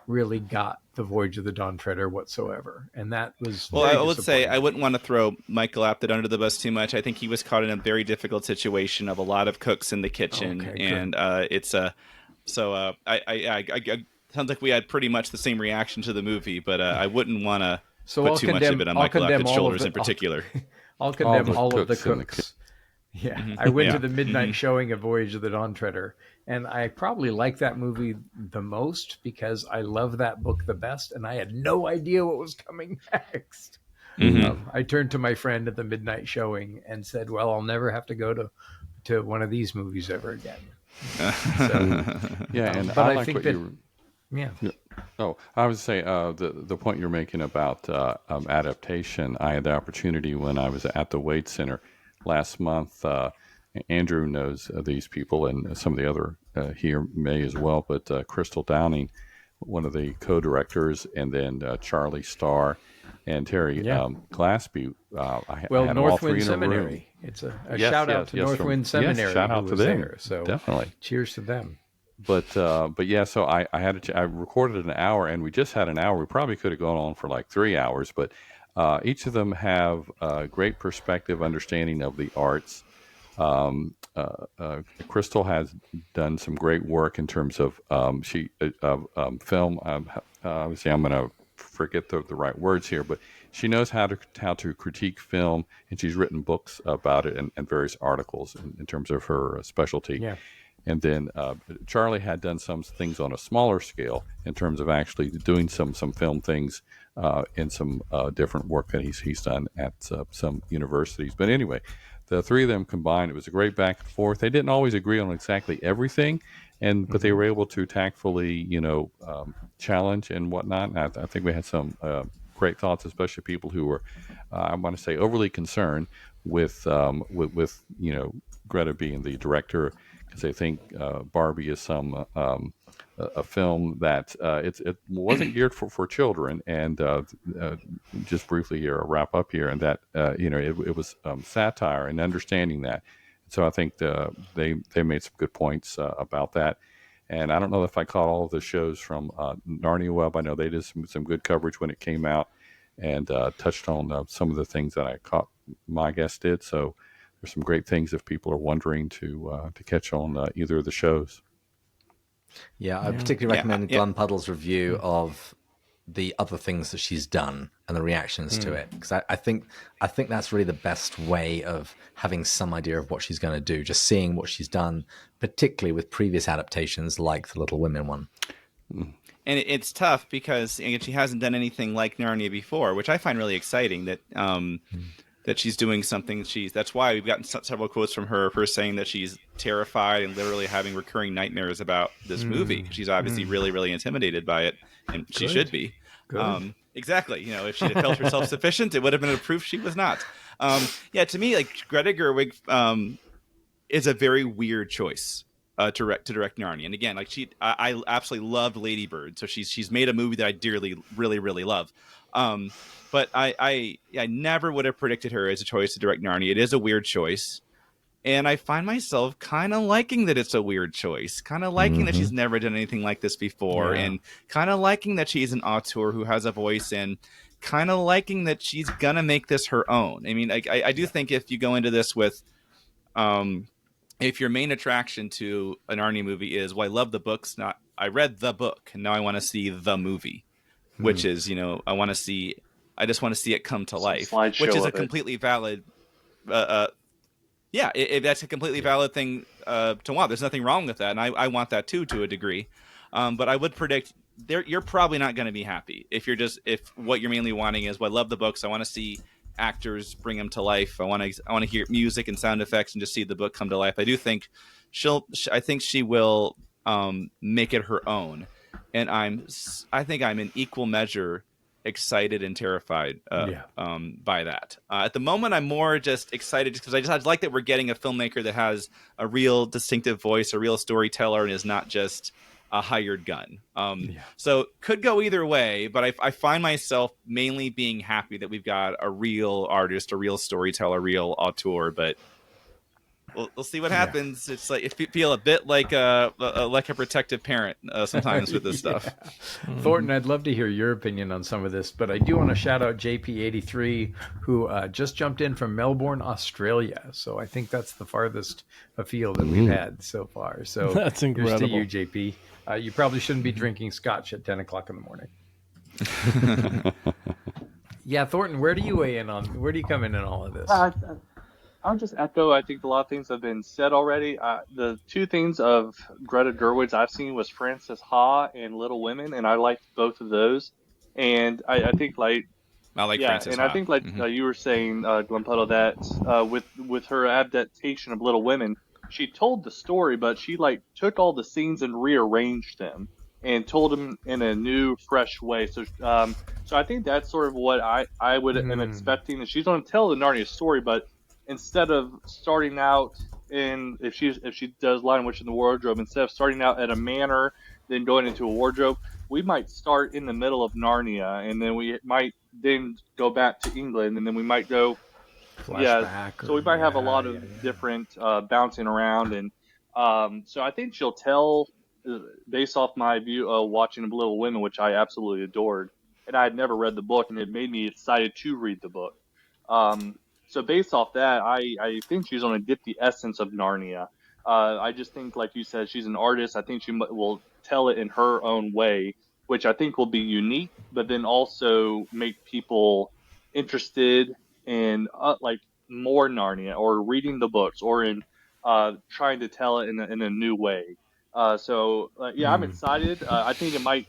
really got the Voyage of the Dawn Treader whatsoever, and that was I would say I wouldn't want to throw Michael Apted under the bus too much. I think he was caught in a very difficult situation of a lot of cooks in the kitchen, and it's sounds like we had pretty much the same reaction to the movie, but I wouldn't want to put too much of it on Michael Apted's shoulders in particular. I'll condemn all of the cooks. I went to the midnight showing of Voyage of the Dawn Treader, and I probably like that movie the most because I love that book the best, and I had no idea what was coming next. I turned to my friend at the midnight showing and said, well, I'll never have to go to one of these movies ever again. And but I I like think what that, you yeah. Oh, I would say the point you're making about adaptation. I had the opportunity when I was at the Wade Center last month. Andrew knows these people, and some of the other here may as well. But Crystal Downing, one of the co-directors, and then Charlie Starr and Terry Glaspie. I had Northwind Seminary. It's a shout out to Northwind Seminary. Shout out to them. There, so definitely. Cheers to them. But yeah, so I recorded an hour, and we just had an hour. We probably could have gone on for like 3 hours, but each of them have a great perspective, understanding of the arts. Crystal has done some great work in terms of film. Obviously, I'm going to forget the right words here, but she knows how to critique film, and she's written books about it and various articles in terms of her specialty. Yeah. And then Charlie had done some things on a smaller scale in terms of actually doing some film things in some different work that he's done at some universities. But anyway, the three of them combined, it was a great back and forth. They didn't always agree on exactly everything, but they were able to tactfully, challenge and whatnot. And I think we had some great thoughts, especially people who were, I want to say, overly concerned with Greta being the director, because they think Barbie is a film that it wasn't geared for children. And just briefly here, a wrap up here, and that it was satire and understanding that. So I think they made some good points about that. And I don't know if I caught all of the shows from Narnia Web. I know they did some good coverage when it came out, and touched on some of the things that I caught my guest did. So there's some great things if people are wondering to catch on either of the shows. Yeah, I particularly recommend Glumpuddle's review of the other things that she's done and the reactions to it, because I think that's really the best way of having some idea of what she's going to do, just seeing what she's done, particularly with previous adaptations like the Little Women one. And it's tough because again, she hasn't done anything like Narnia before, which I find really exciting that that she's doing something. That's why we've gotten several quotes from her saying that she's terrified and literally having recurring nightmares about this movie. She's obviously really, really intimidated by it, and she should be. Exactly. If she had felt herself sufficient, it would have been a proof she was not. To me, like Greta Gerwig is a very weird choice to direct Narnia. And again, like I absolutely loved Lady Bird, so she's made a movie that I dearly, really, really love. But I never would have predicted her as a choice to direct Narnia. It is a weird choice. And I find myself kind of liking that it's a weird choice, kind of liking that she's never done anything like this before, and kind of liking that she's an auteur who has a voice, and kind of liking that she's going to make this her own. I mean, I do think if you go into this with, if your main attraction to an Narnia movie is, well, I love the books, not I read the book, and now I want to see the movie, which is, I just want to see it come to life, which is a completely valid if that's a completely valid thing to want. There's nothing wrong with that, and I want that too, to a degree. But I would predict you're probably not going to be happy if what you're mainly wanting is, well, I love the books, I want to see actors bring them to life, I want to hear music and sound effects and just see the book come to life. I do think she will make it her own, and I think I'm in equal measure excited and terrified by that. At the moment, I'm more just excited because I like that we're getting a filmmaker that has a real distinctive voice, a real storyteller, and is not just a hired gun. So could go either way, but I find myself mainly being happy that we've got a real artist, a real storyteller, a real auteur, but we'll see what happens. It's like, it feel a bit like a protective parent sometimes with this stuff. Thornton, I'd love to hear your opinion on some of this, but I do want to shout out JP83, who just jumped in from Melbourne, Australia. So I think that's the farthest afield that we've had so far. So that's incredible. Here's to you, JP. You probably shouldn't be drinking scotch at 10 o'clock in the morning. Thornton, where do you come in all of this? I'll just echo, I think a lot of things have been said already. The two things of Greta Gerwig's I've seen was Frances Ha and Little Women, and I liked both of those. And I think I like Frances Ha. I think you were saying, Glumpuddle, that with her adaptation of Little Women, she told the story, but she took all the scenes and rearranged them and told them in a new, fresh way. So I think that's sort of what I would am expecting. That she's going to tell the Narnia story, but instead of starting out if she does Lion, Witch, and the Wardrobe, instead of starting out at a manor, then going into a wardrobe, we might start in the middle of Narnia, and then we might then go back to England, and then we might go flashback. So we might have a lot of different bouncing around, and so I think she'll tell, based off my view of watching Little Women, which I absolutely adored, and I had never read the book, and it made me excited to read the book. So based off that, I think she's going to get the essence of Narnia. I just think, like you said, she's an artist. I think she will tell it in her own way, which I think will be unique, but then also make people interested in more Narnia, or reading the books, or in trying to tell it in a new way. I'm excited. I think it might,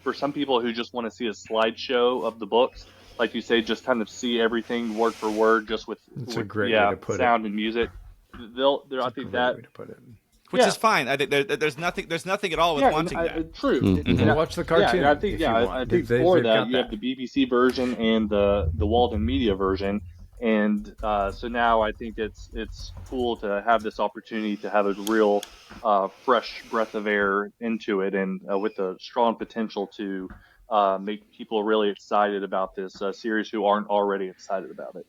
for some people who just want to see a slideshow of the books, like you say, just kind of see everything word for word, just with a great way to put sound it. And music. I think that which is fine. I think there's nothing at all with wanting that. True. Watch the cartoon. I think I think for that you have the BBC version and the Walden Media version, and so now I think it's cool to have this opportunity to have a real fresh breath of air into it, and with a strong potential to make people really excited about this series who aren't already excited about it.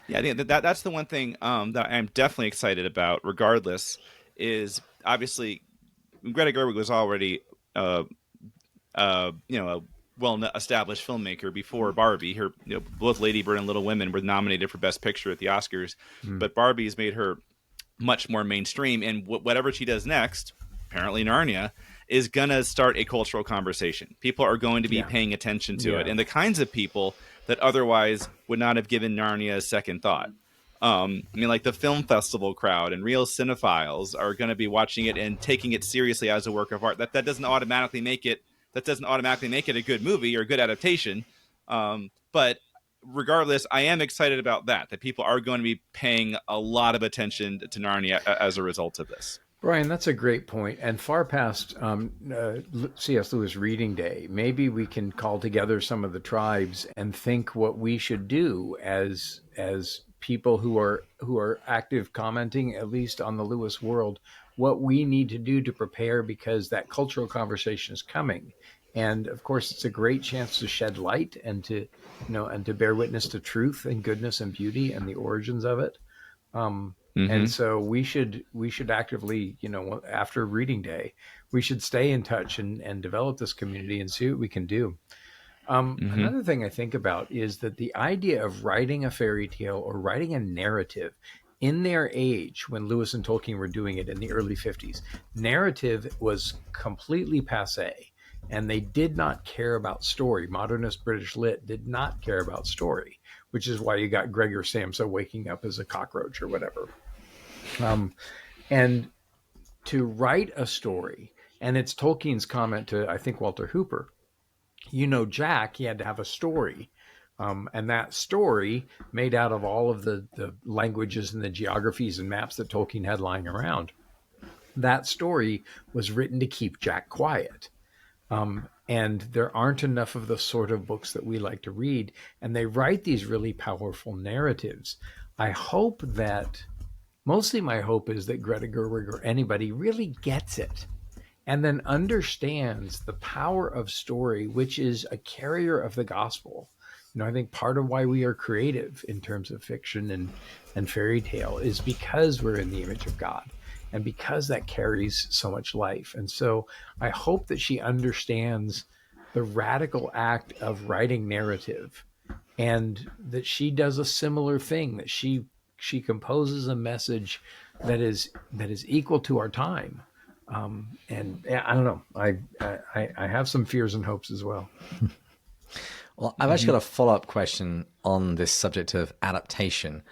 Yeah, I think that's the one thing that I'm definitely excited about. Regardless, is obviously Greta Gerwig was already a well-established filmmaker before Barbie. Her both Lady Bird and Little Women were nominated for Best Picture at the Oscars, but Barbie's made her much more mainstream. And whatever she does next, apparently Narnia, is gonna start a cultural conversation. People are going to be paying attention to it, and the kinds of people that otherwise would not have given Narnia a second thought. I mean, like the film festival crowd and real cinephiles are going to be watching it and taking it seriously as a work of art. That doesn't automatically make it a good movie or a good adaptation. But regardless, I am excited about that people are going to be paying a lot of attention to Narnia as a result of this. Brian, that's a great point. And far past C.S. Lewis Reading Day, maybe we can call together some of the tribes and think what we should do as people who are active commenting, at least on the Lewis world, what we need to do to prepare, because that cultural conversation is coming. And of course, it's a great chance to shed light and to bear witness to truth and goodness and beauty and the origins of it. And so we should actively, after Reading Day, we should stay in touch and develop this community and see what we can do. Another thing I think about is that the idea of writing a fairy tale or writing a narrative in their age, when Lewis and Tolkien were doing it in the early 50s, narrative was completely passé, and they did not care about story. Modernist British lit did not care about story, which is why you got Gregor Samsa waking up as a cockroach or whatever. And to write a story, and it's Tolkien's comment to, I think, Walter Hooper, Jack, he had to have a story. And that story, made out of all of the languages and the geographies and maps that Tolkien had lying around, that story was written to keep Jack quiet. And there aren't enough of the sort of books that we like to read, and they write these really powerful narratives. Mostly my hope is that Greta Gerwig or anybody really gets it and then understands the power of story, which is a carrier of the gospel. I think part of why we are creative in terms of fiction and fairy tale is because we're in the image of God, and because that carries so much life. And so I hope that she understands the radical act of writing narrative, and that she does a similar thing, that she composes a message that is equal to our time. And I don't know, I have some fears and hopes as well. Well, I've actually got a follow-up question on this subject of adaptation.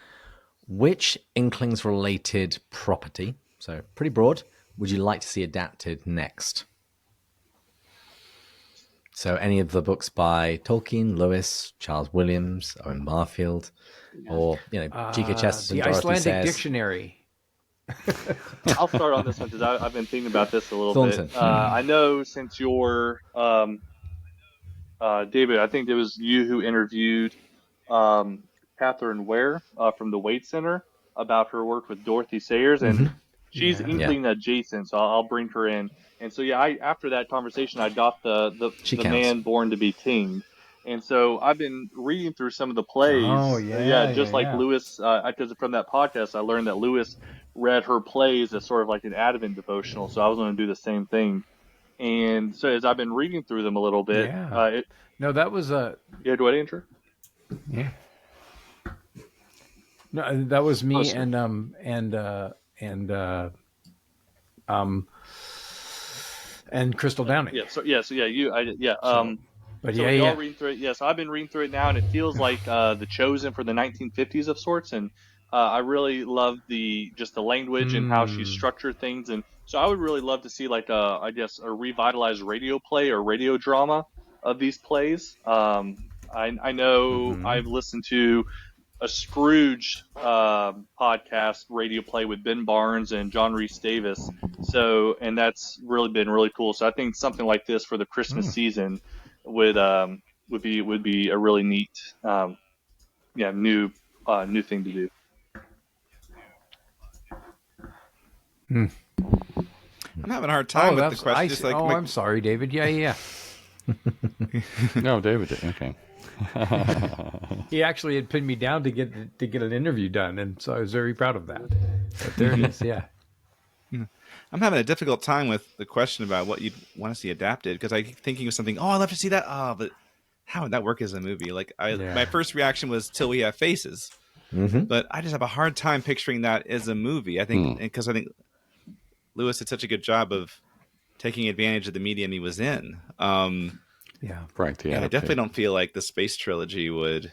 Which Inklings related property, so pretty broad, would you like to see adapted next? So any of the books by Tolkien, Lewis, Charles Williams, Owen Barfield, or G.K. Chesterton, the Dorothy Icelandic Sayers. Dictionary. I'll start on this one because I've been thinking about this a little Thornton. bit. I know since you're David, I think it was you who interviewed Catherine Ware from the Waite Center about her work with Dorothy Sayers, and she's Inkling adjacent, so I'll bring her in. And so after that conversation, I got the Man Born to be King, and so I've been reading through some of the plays. Like Lewis, because from that podcast, I learned that Lewis read her plays as sort of like an Advent devotional, so I was going to do the same thing. And so as I've been reading through them a little bit, that was a do I answer? Yeah. No, that was me and Crystal Downing. But y'all reading through it. Yeah, so I've been reading through it now, and it feels like The Chosen for the 1950s of sorts. And I really love the language and how she structured things. And so I would really love to see a revitalized radio play or radio drama of these plays. I know I've listened to a Scrooge podcast radio play with Ben Barnes and John Rhys Davis. So, and that's really been really cool. So I think something like this for the Christmas season would be a really neat, new thing to do. I'm having a hard time with the question. Just like, I'm sorry, David. Yeah. No, David. Okay. He actually had pinned me down to get an interview done, and so I was very proud of that. But there it is. Yeah. I'm having a difficult time with the question about what you'd want to see adapted, because I'm thinking of something. Oh, I'd love to see that. Oh, but how would that work as a movie? Like, my first reaction was Till We Have Faces, but I just have a hard time picturing that as a movie. I think because I think Lewis did such a good job of taking advantage of the medium he was in. Right. Yeah. And I definitely don't feel like the space trilogy would.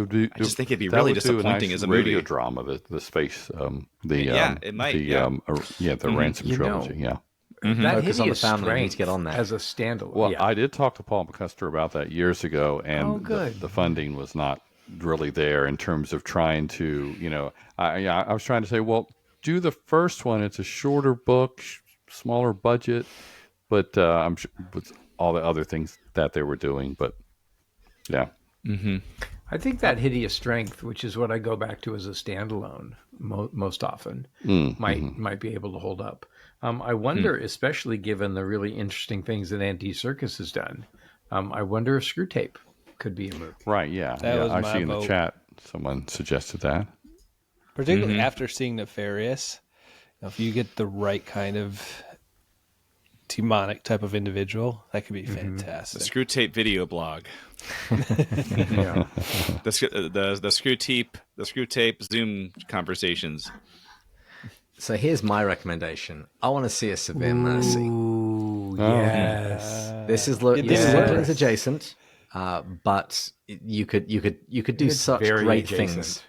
I just think it'd be that really would do disappointing a nice as a radio movie. drama, the space, it might. The Ransom trilogy. Yeah. That Focus on the hideous family. We need strength to get on that. as a standalone. Well, I did talk to Paul McCusker about that years ago, and the funding was not really there in terms of trying to, I was trying to say, well, do the first one. It's a shorter book, smaller budget, but I'm sure with all the other things that they were doing, but yeah. I think that hideous strength, which is what I go back to as a standalone most often, might be able to hold up. I wonder, especially given the really interesting things that Andy Serkis has done, I wonder if Screw Tape could be a movie. Right, yeah. That was I my see in vote. the chat someone suggested that. Particularly after seeing Nefarious. If you get the right kind of demonic type of individual, that could be fantastic. The Screw Tape video blog. Yeah. The Screw Tape Zoom conversations. So here's my recommendation. I want to see a Severe Mercy. Ooh, yes. This is Lindgren's adjacent, but you could do It's such very great adjacent. things.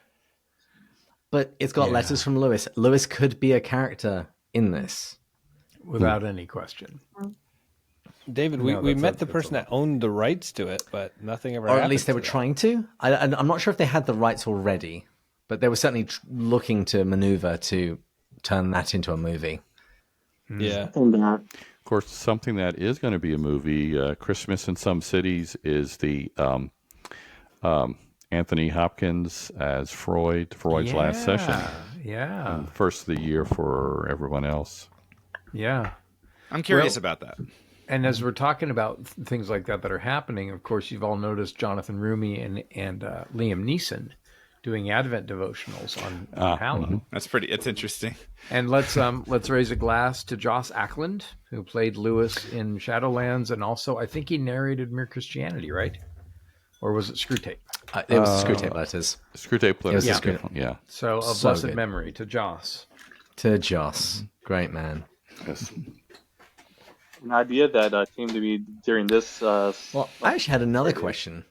But it's got letters from Lewis. Lewis could be a character in this. Without any question. David, No, we that's met a- the that's person a that owned the rights to it, but nothing ever Or happened. at least they were to that. trying to. I'm not sure if they had the rights already, but they were certainly looking to maneuver to turn that into a movie. Yeah. Of course, something that is going to be a movie, Christmas in Some Cities, is the Anthony Hopkins as Freud's last session. Yeah. First of the year for everyone else. Yeah. I'm curious about that. And as we're talking about things like that are happening, of course, you've all noticed Jonathan Rumi and Liam Neeson doing Advent devotionals on Hallow. It's interesting. And let's raise a glass to Joss Ackland, who played Lewis in Shadowlands, and also I think he narrated Mere Christianity, right? Or was it Screw Tape? It was Screw Tape letters. Screw Tape It was Letters. the Screw- Yeah. So a So blessed good. memory to Joss. To Joss. Great man. Yes. An idea that came to me during this. Well, I actually had another question.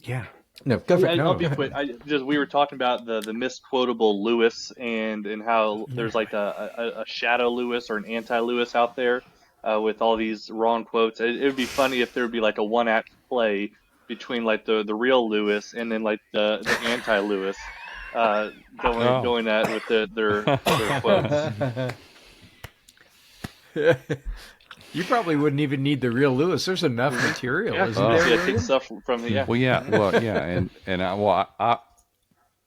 Yeah. No, go for it. I'll be quick. We were talking about the misquotable Lewis and how there's like a shadow Lewis or an anti Lewis out there with all these wrong quotes. It would be funny if there would be like a one act play between like the real Lewis and then like the anti Lewis going at with their quotes. You probably wouldn't even need the real Lewis. There's enough material, isn't there? Yeah, William? take stuff from Well, yeah, and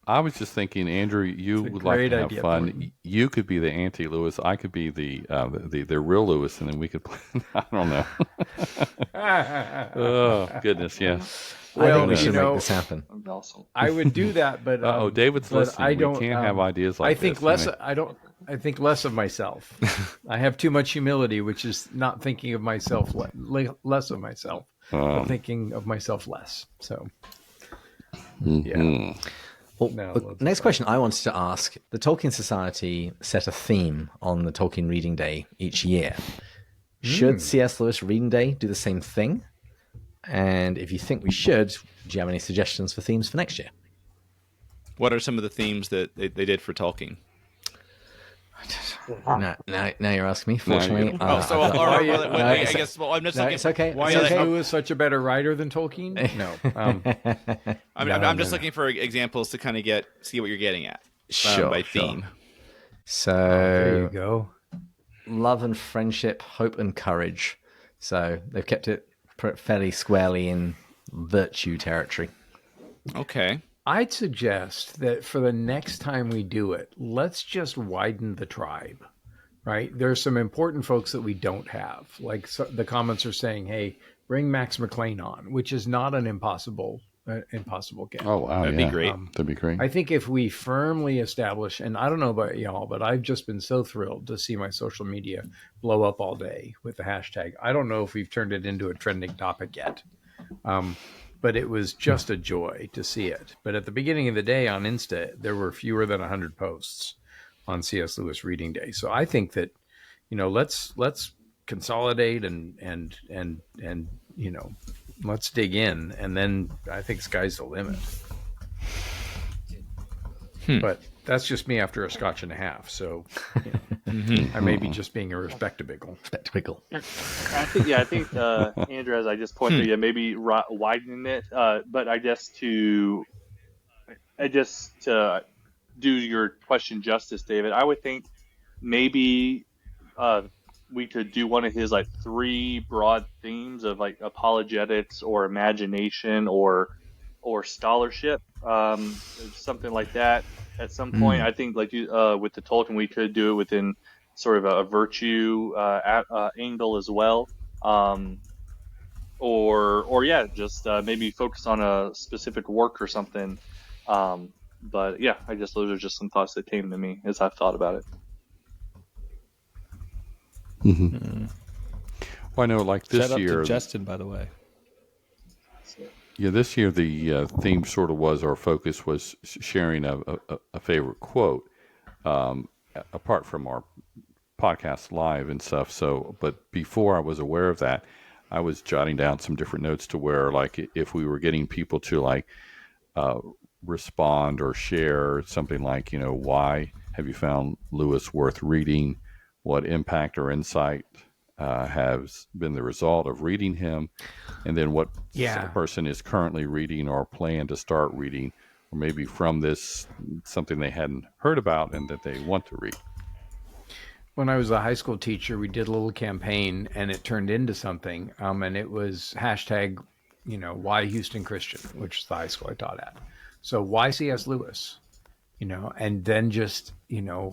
I was just thinking, Andrew, you It's a would like great to have idea, fun. Thornton. You could be the anti-Lewis. I could be the real Lewis, and then we could play. I don't know. Oh goodness, yeah. I think Well, we should you know, make this happen. Awesome. I would do that, but David's but listening. I don't. We can't have ideas like I think this. less. I don't. I think less of myself. I have too much humility, which is not thinking of myself less of myself, but thinking of myself less. So, yeah. Well, No, the let's next question I wanted to ask, the Tolkien Society set a theme on the Tolkien Reading Day each year. Should C.S. Lewis Reading Day do the same thing? And if you think we should, do you have any suggestions for themes for next year? What are some of the themes that they did for Tolkien? Now you're asking me. Fortunately, I guess. Well, I'm just looking. It's okay. Why It's is okay. Lewis such a better writer than Tolkien? No. I'm just looking for examples to kind of see what you're getting at by theme. So There you go. love and friendship, hope and courage. So they've kept it fairly squarely in virtue territory. Okay. I'd suggest that for the next time we do it, let's just widen the tribe, right? There's some important folks that we don't have. Like the comments are saying, hey, bring Max McLean on, which is not an impossible get. Oh, wow. That'd be great. That'd be great. I think if we firmly establish, and I don't know about y'all, but I've just been so thrilled to see my social media blow up all day with the hashtag. I don't know if we've turned it into a trending topic yet. But it was just a joy to see it. But at the beginning of the day on Insta, there were fewer than 100 posts on C.S. Lewis Reading Day. So I think that, let's consolidate and let's dig in. And then I think sky's the limit. But that's just me after a scotch and a half. So I may be just being a respectable. I think Andrew, as I just pointed out, maybe widening it, but I guess to do your question justice, David, I would think maybe we could do one of his like 3 broad themes of like apologetics or imagination or scholarship, something like that. At some point, I think like with the Tolkien, we could do it within sort of a virtue angle as well, just maybe focus on a specific work or something. But yeah, I guess those are just some thoughts that came to me as I've thought about it. Well, I know, like this Shout out year, to Justin, by the way. Yeah, this year the theme sort of was, our focus was sharing a favorite quote, apart from our podcast live and stuff. So, but before I was aware of that, I was jotting down some different notes to where, like, if we were getting people to like respond or share something like, why have you found Lewis worth reading? What impact or insight has been the result of reading him, and then what person is currently reading or plan to start reading, or maybe from this something they hadn't heard about and that they want to read. When I was a high school teacher, we did a little campaign and it turned into something. And it was hashtag, why Houston Christian, which is the high school I taught at. So why C.S. Lewis? And then just,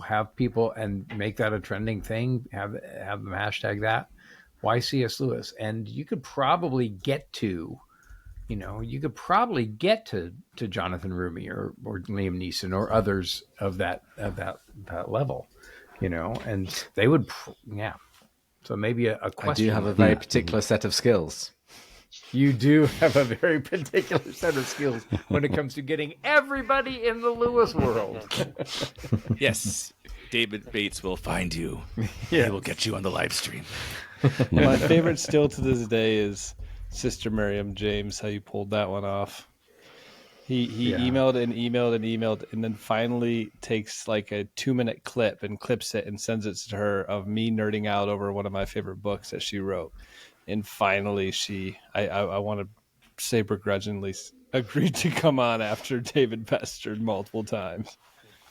have people and make that a trending thing, have them hashtag that. Why C.S. Lewis? And you could probably get to, to Jonathan Rumi or Liam Neeson or others of that level, and they would, So maybe a question. I do have a very particular set of skills. You do have a very particular set of skills when it comes to getting everybody in the Lewis world. Yes, David Bates will find you. He will get you on the live stream. My favorite still to this day is Sister Miriam James, how you pulled that one off. He emailed and then finally takes like a 2-minute clip and clips it and sends it to her of me nerding out over one of my favorite books that she wrote. And finally I want to say begrudgingly agreed to come on after David pestered multiple times.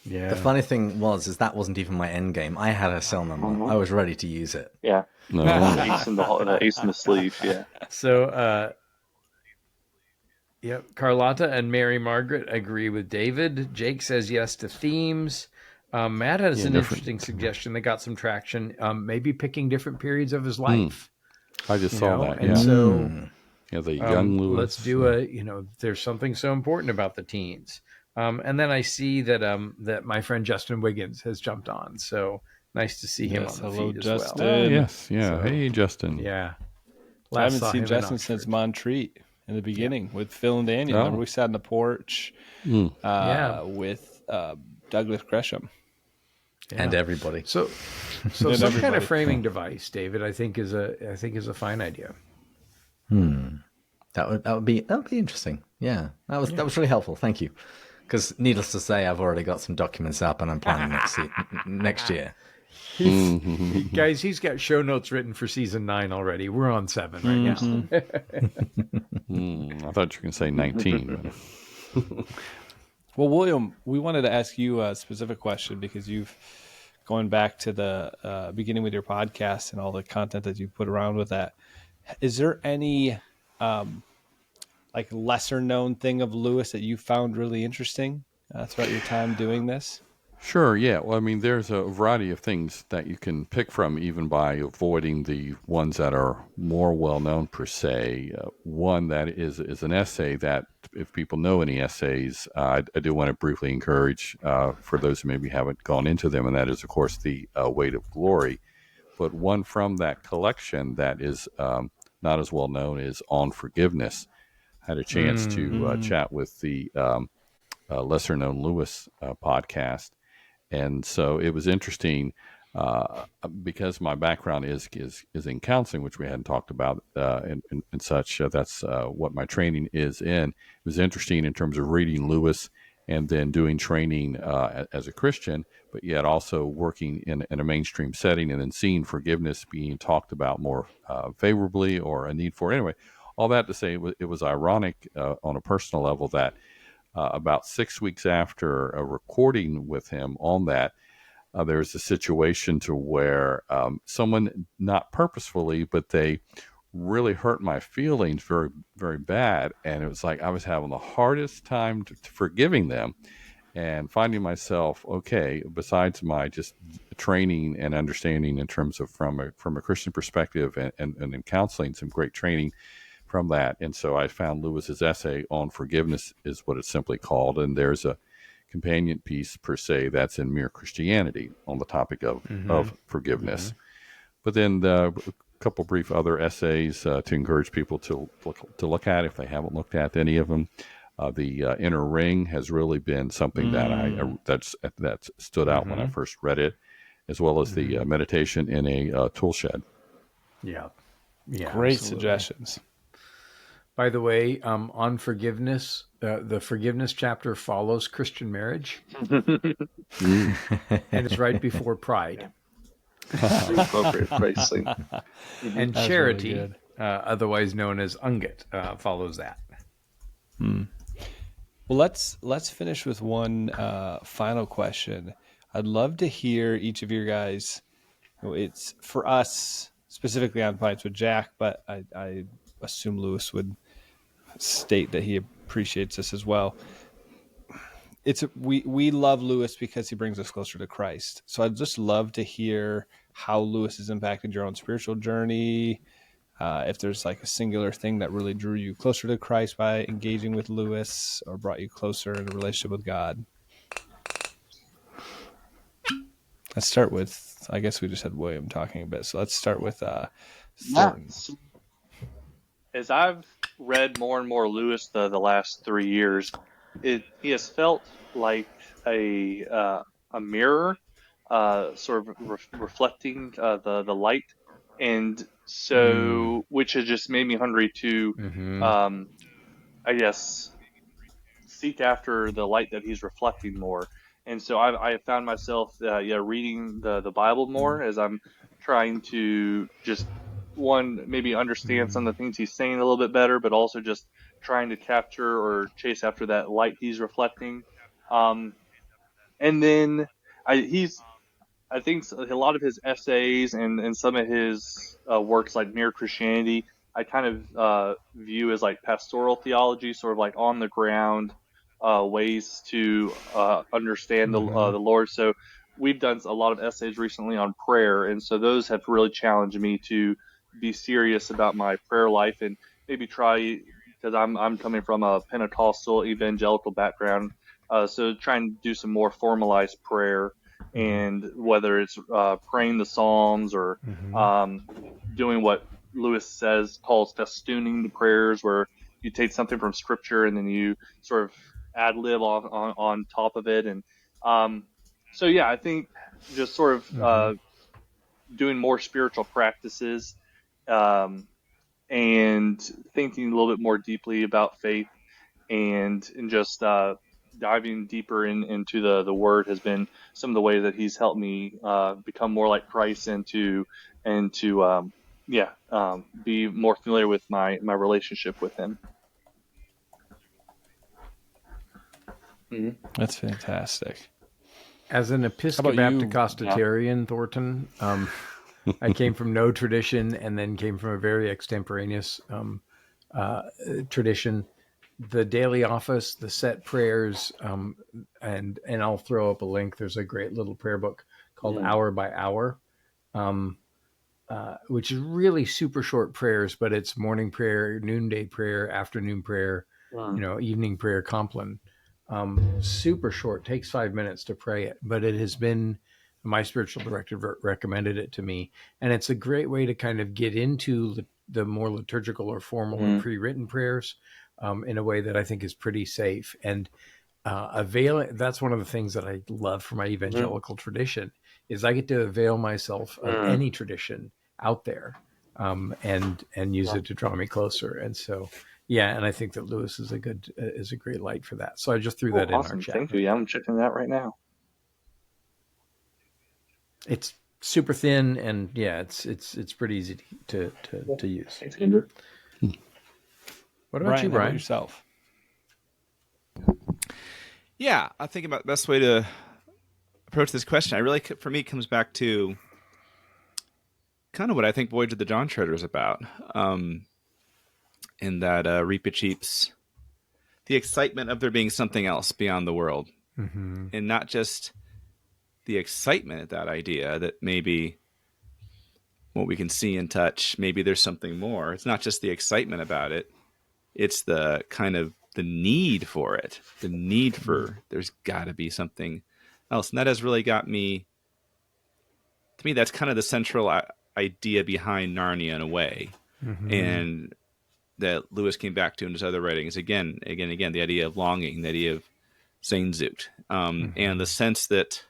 Yeah. The funny thing is that wasn't even my end game. I had her cell number. I was ready to use it. Yeah. No. Ace in the sleeve. Yeah. So, Carlotta and Mary Margaret agree with David. Jake says yes to themes. Matt has an interesting suggestion that got some traction. Maybe picking different periods of his life. I just saw that. And so, the young Lewis. Let's do there's something so important about the teens. And then I see that that my friend Justin Wiggins has jumped on. So nice to see him on the feed Justin. as well. Oh, yes, yeah. So, hey, Justin. Yeah. I haven't seen Justin since Montreat in the beginning with Phil and Daniel. Remember we sat on the porch with Douglas Gresham. Yeah. And everybody. So some kind of framing device, David, I think is a fine idea. That would be interesting. Yeah. That was really helpful. Thank you. Because needless to say, I've already got some documents up and I'm planning next year. Guys, he's got show notes written for season 9 already. We're on 7 right now. I thought you were going to say 19. Well, William, we wanted to ask you a specific question because you've going back to the beginning with your podcast and all the content that you put around with that. Is there any like lesser known thing of Lewis that you found really interesting throughout your time doing this? Sure, yeah. Well, I mean, there's a variety of things that you can pick from, even by avoiding the ones that are more well-known per se. One that is an essay that, if people know any essays, I do want to briefly encourage for those who maybe haven't gone into them, and that is, of course, The Weight of Glory. But one from that collection that is not as well known is On Forgiveness. I had a chance to chat with the lesser-known Lewis podcast. And so it was interesting because my background is in counseling, which we hadn't talked about and such. That's what my training is in. It was interesting in terms of reading Lewis and then doing training as a Christian, but yet also working in a mainstream setting and then seeing forgiveness being talked about more favorably or a need for it. Anyway, all that to say, it was ironic on a personal level that about 6 weeks after a recording with him on that, there was a situation to where someone, not purposefully, but they really hurt my feelings very, very bad. And it was like I was having the hardest time to forgiving them and finding myself, okay, besides my just training and understanding in terms of from a Christian perspective and in counseling, some great training from that. And so I found Lewis's essay On Forgiveness is what it's simply called. And there's a companion piece per se that's in Mere Christianity on the topic of forgiveness. But then a couple brief other essays to encourage people to look at if they haven't looked at any of them. The Inner Ring has really been something that stood out when I first read it, as well as the Meditation in a Tool Shed. Yeah, Great absolutely. suggestions. By the way, on forgiveness, the forgiveness chapter follows Christian marriage, and it's right before pride. Appropriate phrasing. And That's charity, really good. otherwise known as unget, follows that. Well, let's finish with one final question. I'd love to hear each of your guys. It's for us specifically on Pints with Jack, but I assume Lewis would state that he appreciates this as well. We love Lewis because he brings us closer to Christ. So I'd just love to hear how Lewis has impacted your own spiritual journey. If there's like a singular thing that really drew you closer to Christ by engaging with Lewis or brought you closer in a relationship with God. Let's start with, I guess we just had William talking a bit. So let's start with Thornton. As I've read more and more Lewis the last 3 years, he has felt like a mirror, sort of reflecting the light, and so which has just made me hungry to, I guess, seek after the light that he's reflecting more. And so I have found myself, reading the Bible more as I'm trying to just maybe understand some of the things he's saying a little bit better, but also just trying to capture or chase after that light he's reflecting. And then I think a lot of his essays and some of his works like Mere Christianity, I kind of view as like pastoral theology, sort of like on the ground ways to understand the Lord. So we've done a lot of essays recently on prayer, and so those have really challenged me to be serious about my prayer life and maybe try, because I'm coming from a Pentecostal evangelical background, so trying to do some more formalized prayer. And whether it's praying the Psalms or doing what Lewis calls festooning the prayers, where you take something from Scripture and then you sort of ad lib on top of it. And so, yeah, I think just sort of doing more spiritual practices and thinking a little bit more deeply about faith and just diving deeper into the Word has been some of the ways that He's helped me become more like Christ and to be more familiar with my relationship with Him. That's fantastic. As an How about you? Episcopal Thornton, I came from no tradition and then came from a very extemporaneous tradition. The daily office, the set prayers, and I'll throw up a link. There's a great little prayer book called Hour by Hour, which is really super short prayers, but it's morning prayer, noonday prayer, afternoon prayer, evening prayer, Compline. Super short, takes 5 minutes to pray it, but it has been, my spiritual director recommended it to me, and it's a great way to kind of get into the more liturgical or formal and pre-written prayers in a way that I think is pretty safe. And that's one of the things that I love for my evangelical tradition is I get to avail myself of any tradition out there and use it to draw me closer. And so, yeah, and I think that Lewis is a great light for that. So I just threw that in our chat. Thank you. Yeah, I'm checking that right now. It's super thin, and yeah, it's pretty easy to use. Thanks, Kendra. What about you, How about Brian? yourself? Yeah, I think about the best way to approach this question. For me, it comes back to kind of what I think Voyage of the Dawn Treader is about. In that Reepicheep's the excitement of there being something else beyond the world, and not just the excitement at that idea that maybe what we can see and touch, maybe there's something more. It's not just the excitement about it. It's the kind of the need for it, the need for there's got to be something else. And that has really got me, to me, that's kind of the central idea behind Narnia in a way. And that Lewis came back to in his other writings again, the idea of longing, the idea of Sehnsucht, and the sense that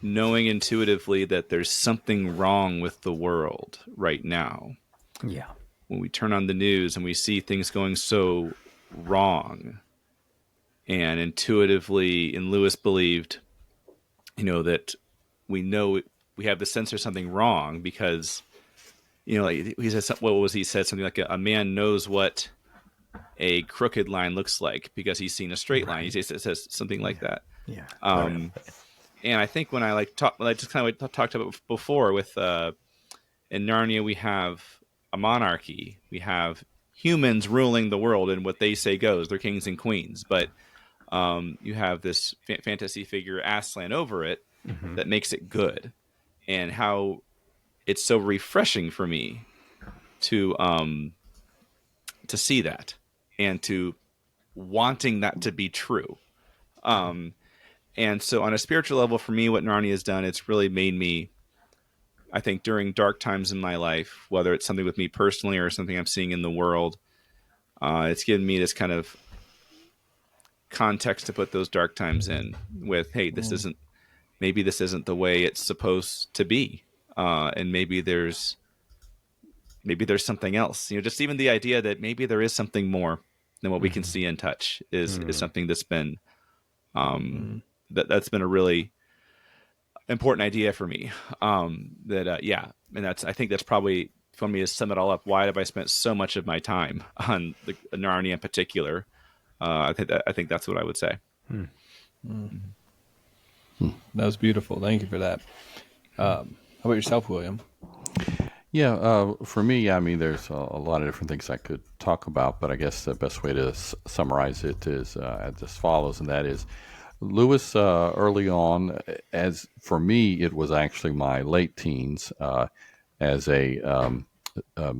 knowing intuitively that there's something wrong with the world right now. Yeah. When we turn on the news and we see things going so wrong, and intuitively, and Lewis believed, that we know we have the sense there's something wrong because, like he said, what was he said? Something like a man knows what a crooked line looks like because he's seen a straight line. He says something like that. Yeah. And I think when I just kind of talked about before with in Narnia, we have a monarchy. We have humans ruling the world, and what they say goes. They're kings and queens. But you have this fantasy figure, Aslan, over it that makes it good, and how it's so refreshing for me to see that and to wanting that to be true. And so on a spiritual level, for me, what Narnia has done, it's really made me, I think, during dark times in my life, whether it's something with me personally or something I'm seeing in the world, it's given me this kind of context to put those dark times in with, hey, maybe this isn't the way it's supposed to be. And maybe there's something else, just even the idea that maybe there is something more than what we can see and touch is something that's been, that's been a really important idea for me. And I think that's probably, for me, to sum it all up, why have I spent so much of my time on the Narnia in particular? I think that's what I would say. That was beautiful. Thank you for that. How about yourself, William? Yeah, for me, I mean, there's a lot of different things I could talk about, but I guess the best way to summarize it is as follows, and that is Lewis early on, as for me, it was actually my late teens as a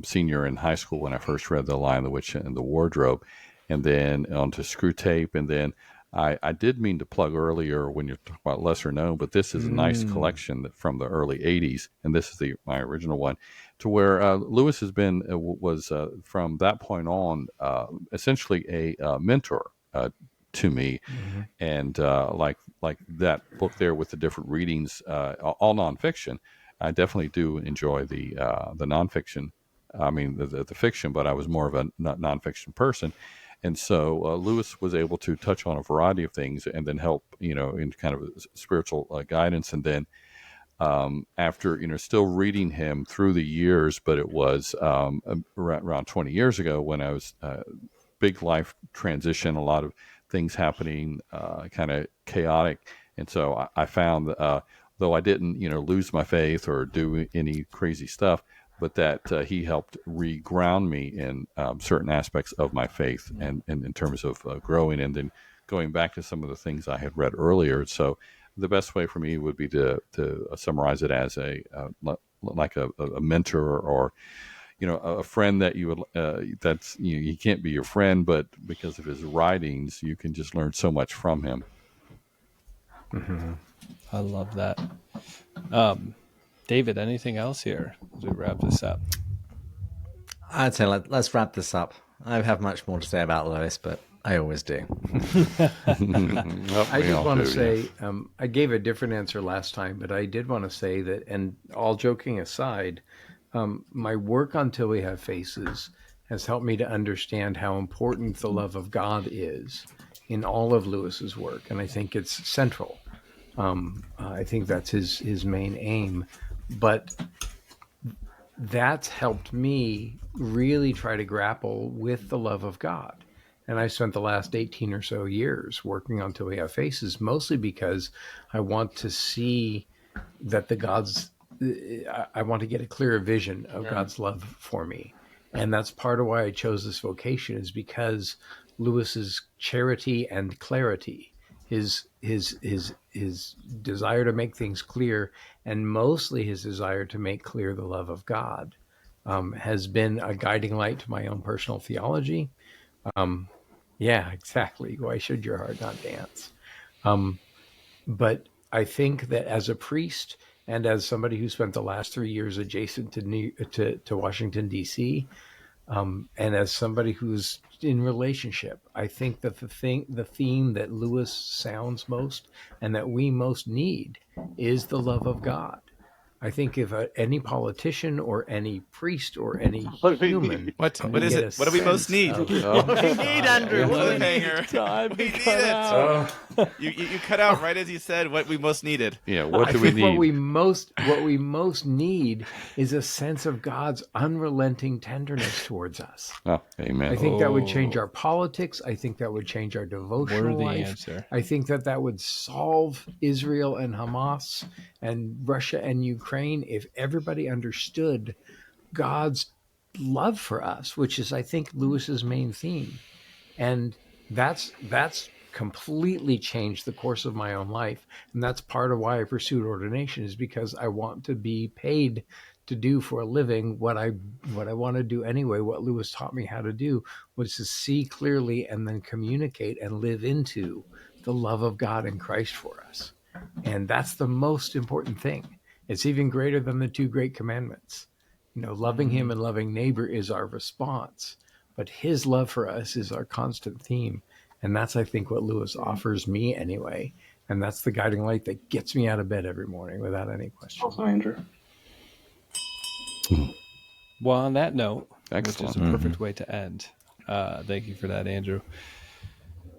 senior in high school when I first read The Lion, the Witch, and the Wardrobe, and then on to Screwtape, and then I did mean to plug earlier when you're talking about lesser known, but this is a nice collection from the early 80s, and this is my original one, to where Lewis has been, was from that point on, essentially a mentor to me. And like that book there with the different readings, all nonfiction, I definitely do enjoy the nonfiction. I mean, the fiction, but I was more of a nonfiction person. And so Lewis was able to touch on a variety of things and then help, in kind of spiritual guidance. And then after, still reading him through the years, but it was around 20 years ago when I was big life transition, a lot of things happening, kind of chaotic. And so I found, though I didn't, lose my faith or do any crazy stuff, but that he helped reground me in certain aspects of my faith and in terms of growing and then going back to some of the things I had read earlier. So the best way for me would be to summarize it as like a mentor or a friend that you would that's he can't be your friend, but because of his writings, you can just learn so much from him. Mm-hmm. I love that. David, anything else here as we wrap this up? I'd say let's wrap this up. I have much more to say about Lewis, but I always do. I just want to say, I gave a different answer last time, but I did want to say that, and all joking aside, my work on Till We Have Faces has helped me to understand how important the love of God is in all of Lewis's work, and I think it's central. I think that's his main aim, but that's helped me really try to grapple with the love of God. And I spent the last 18 or so years working on Till We Have Faces, mostly because I want to see that I want to get a clearer vision of God's love for me. And that's part of why I chose this vocation, is because Lewis's charity and clarity, his desire to make things clear, and mostly his desire to make clear the love of God, has been a guiding light to my own personal theology. Yeah, exactly. Why should your heart not dance? But I think that as a priest and as somebody who spent the last 3 years adjacent to Washington, D.C., and as somebody who's in relationship, I think that the theme that Lewis sounds most and that we most need is the love of God. I think if any politician or any priest or any human, what is it? What do we most need? What do we need, Andrew? Cliffhanger. We need it. You cut out right as you said what we most needed. Yeah, what do we need? What we most need is a sense of God's unrelenting tenderness towards us. Oh, amen. I think that would change our politics. I think that would change our devotional life. Answer. I think that would solve Israel and Hamas and Russia and Ukraine if everybody understood God's love for us, which is, I think, Lewis's main theme. And that's completely changed the course of my own life. And that's part of why I pursued ordination, is because I want to be paid to do for a living what I want to do anyway. What Lewis taught me how to do was to see clearly and then communicate and live into the love of God in Christ for us. And that's the most important thing. It's even greater than the two great commandments. Loving him and loving neighbor is our response, but his love for us is our constant theme. And that's, I think, what Lewis offers me anyway. And that's the guiding light that gets me out of bed every morning without any question. Also, Andrew. Well, on that note, Excellent. which is a perfect way to end. Thank you for that, Andrew.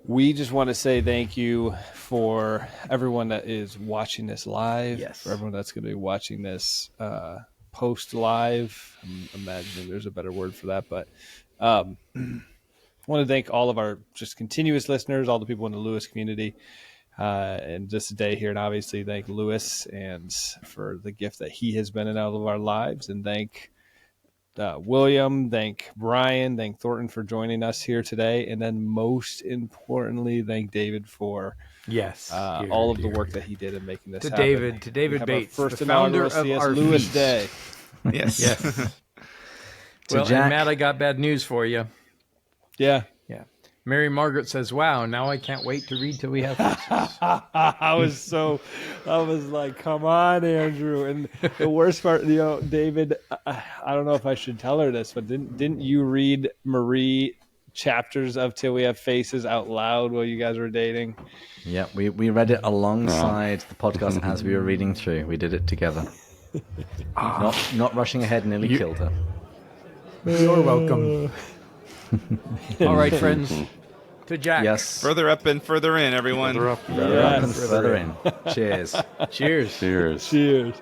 We just want to say thank you for everyone that is watching this live, for everyone that's going to be watching this post live. I'm imagining there's a better word for that, but I want to thank all of our just continuous listeners, all the people in the Lewis community, and just today here, and obviously thank Lewis and for the gift that he has been in all of our lives, and thank William, thank Brian, thank Thornton for joining us here today, and then most importantly, thank David for all of the work that he did in making this happen. To David Bates, first the founder of C.S. our Lewis feast. Day. Yes. Well, Jack. and Matt, I got bad news for you. Yeah. Mary Margaret says, "Wow, now I can't wait to read Till We Have Faces." I was like, come on, Andrew. And the worst part, David, I don't know if I should tell her this, but didn't you read Marie chapters of Till We Have Faces out loud while you guys were dating? Yeah, we read it alongside the podcast as we were reading through. We did it together. Not rushing ahead nearly killed her. You're welcome. All right, friends. To Jack. Yes. Further up and further in, everyone. Further up and further in. Cheers. Cheers. Cheers. Cheers.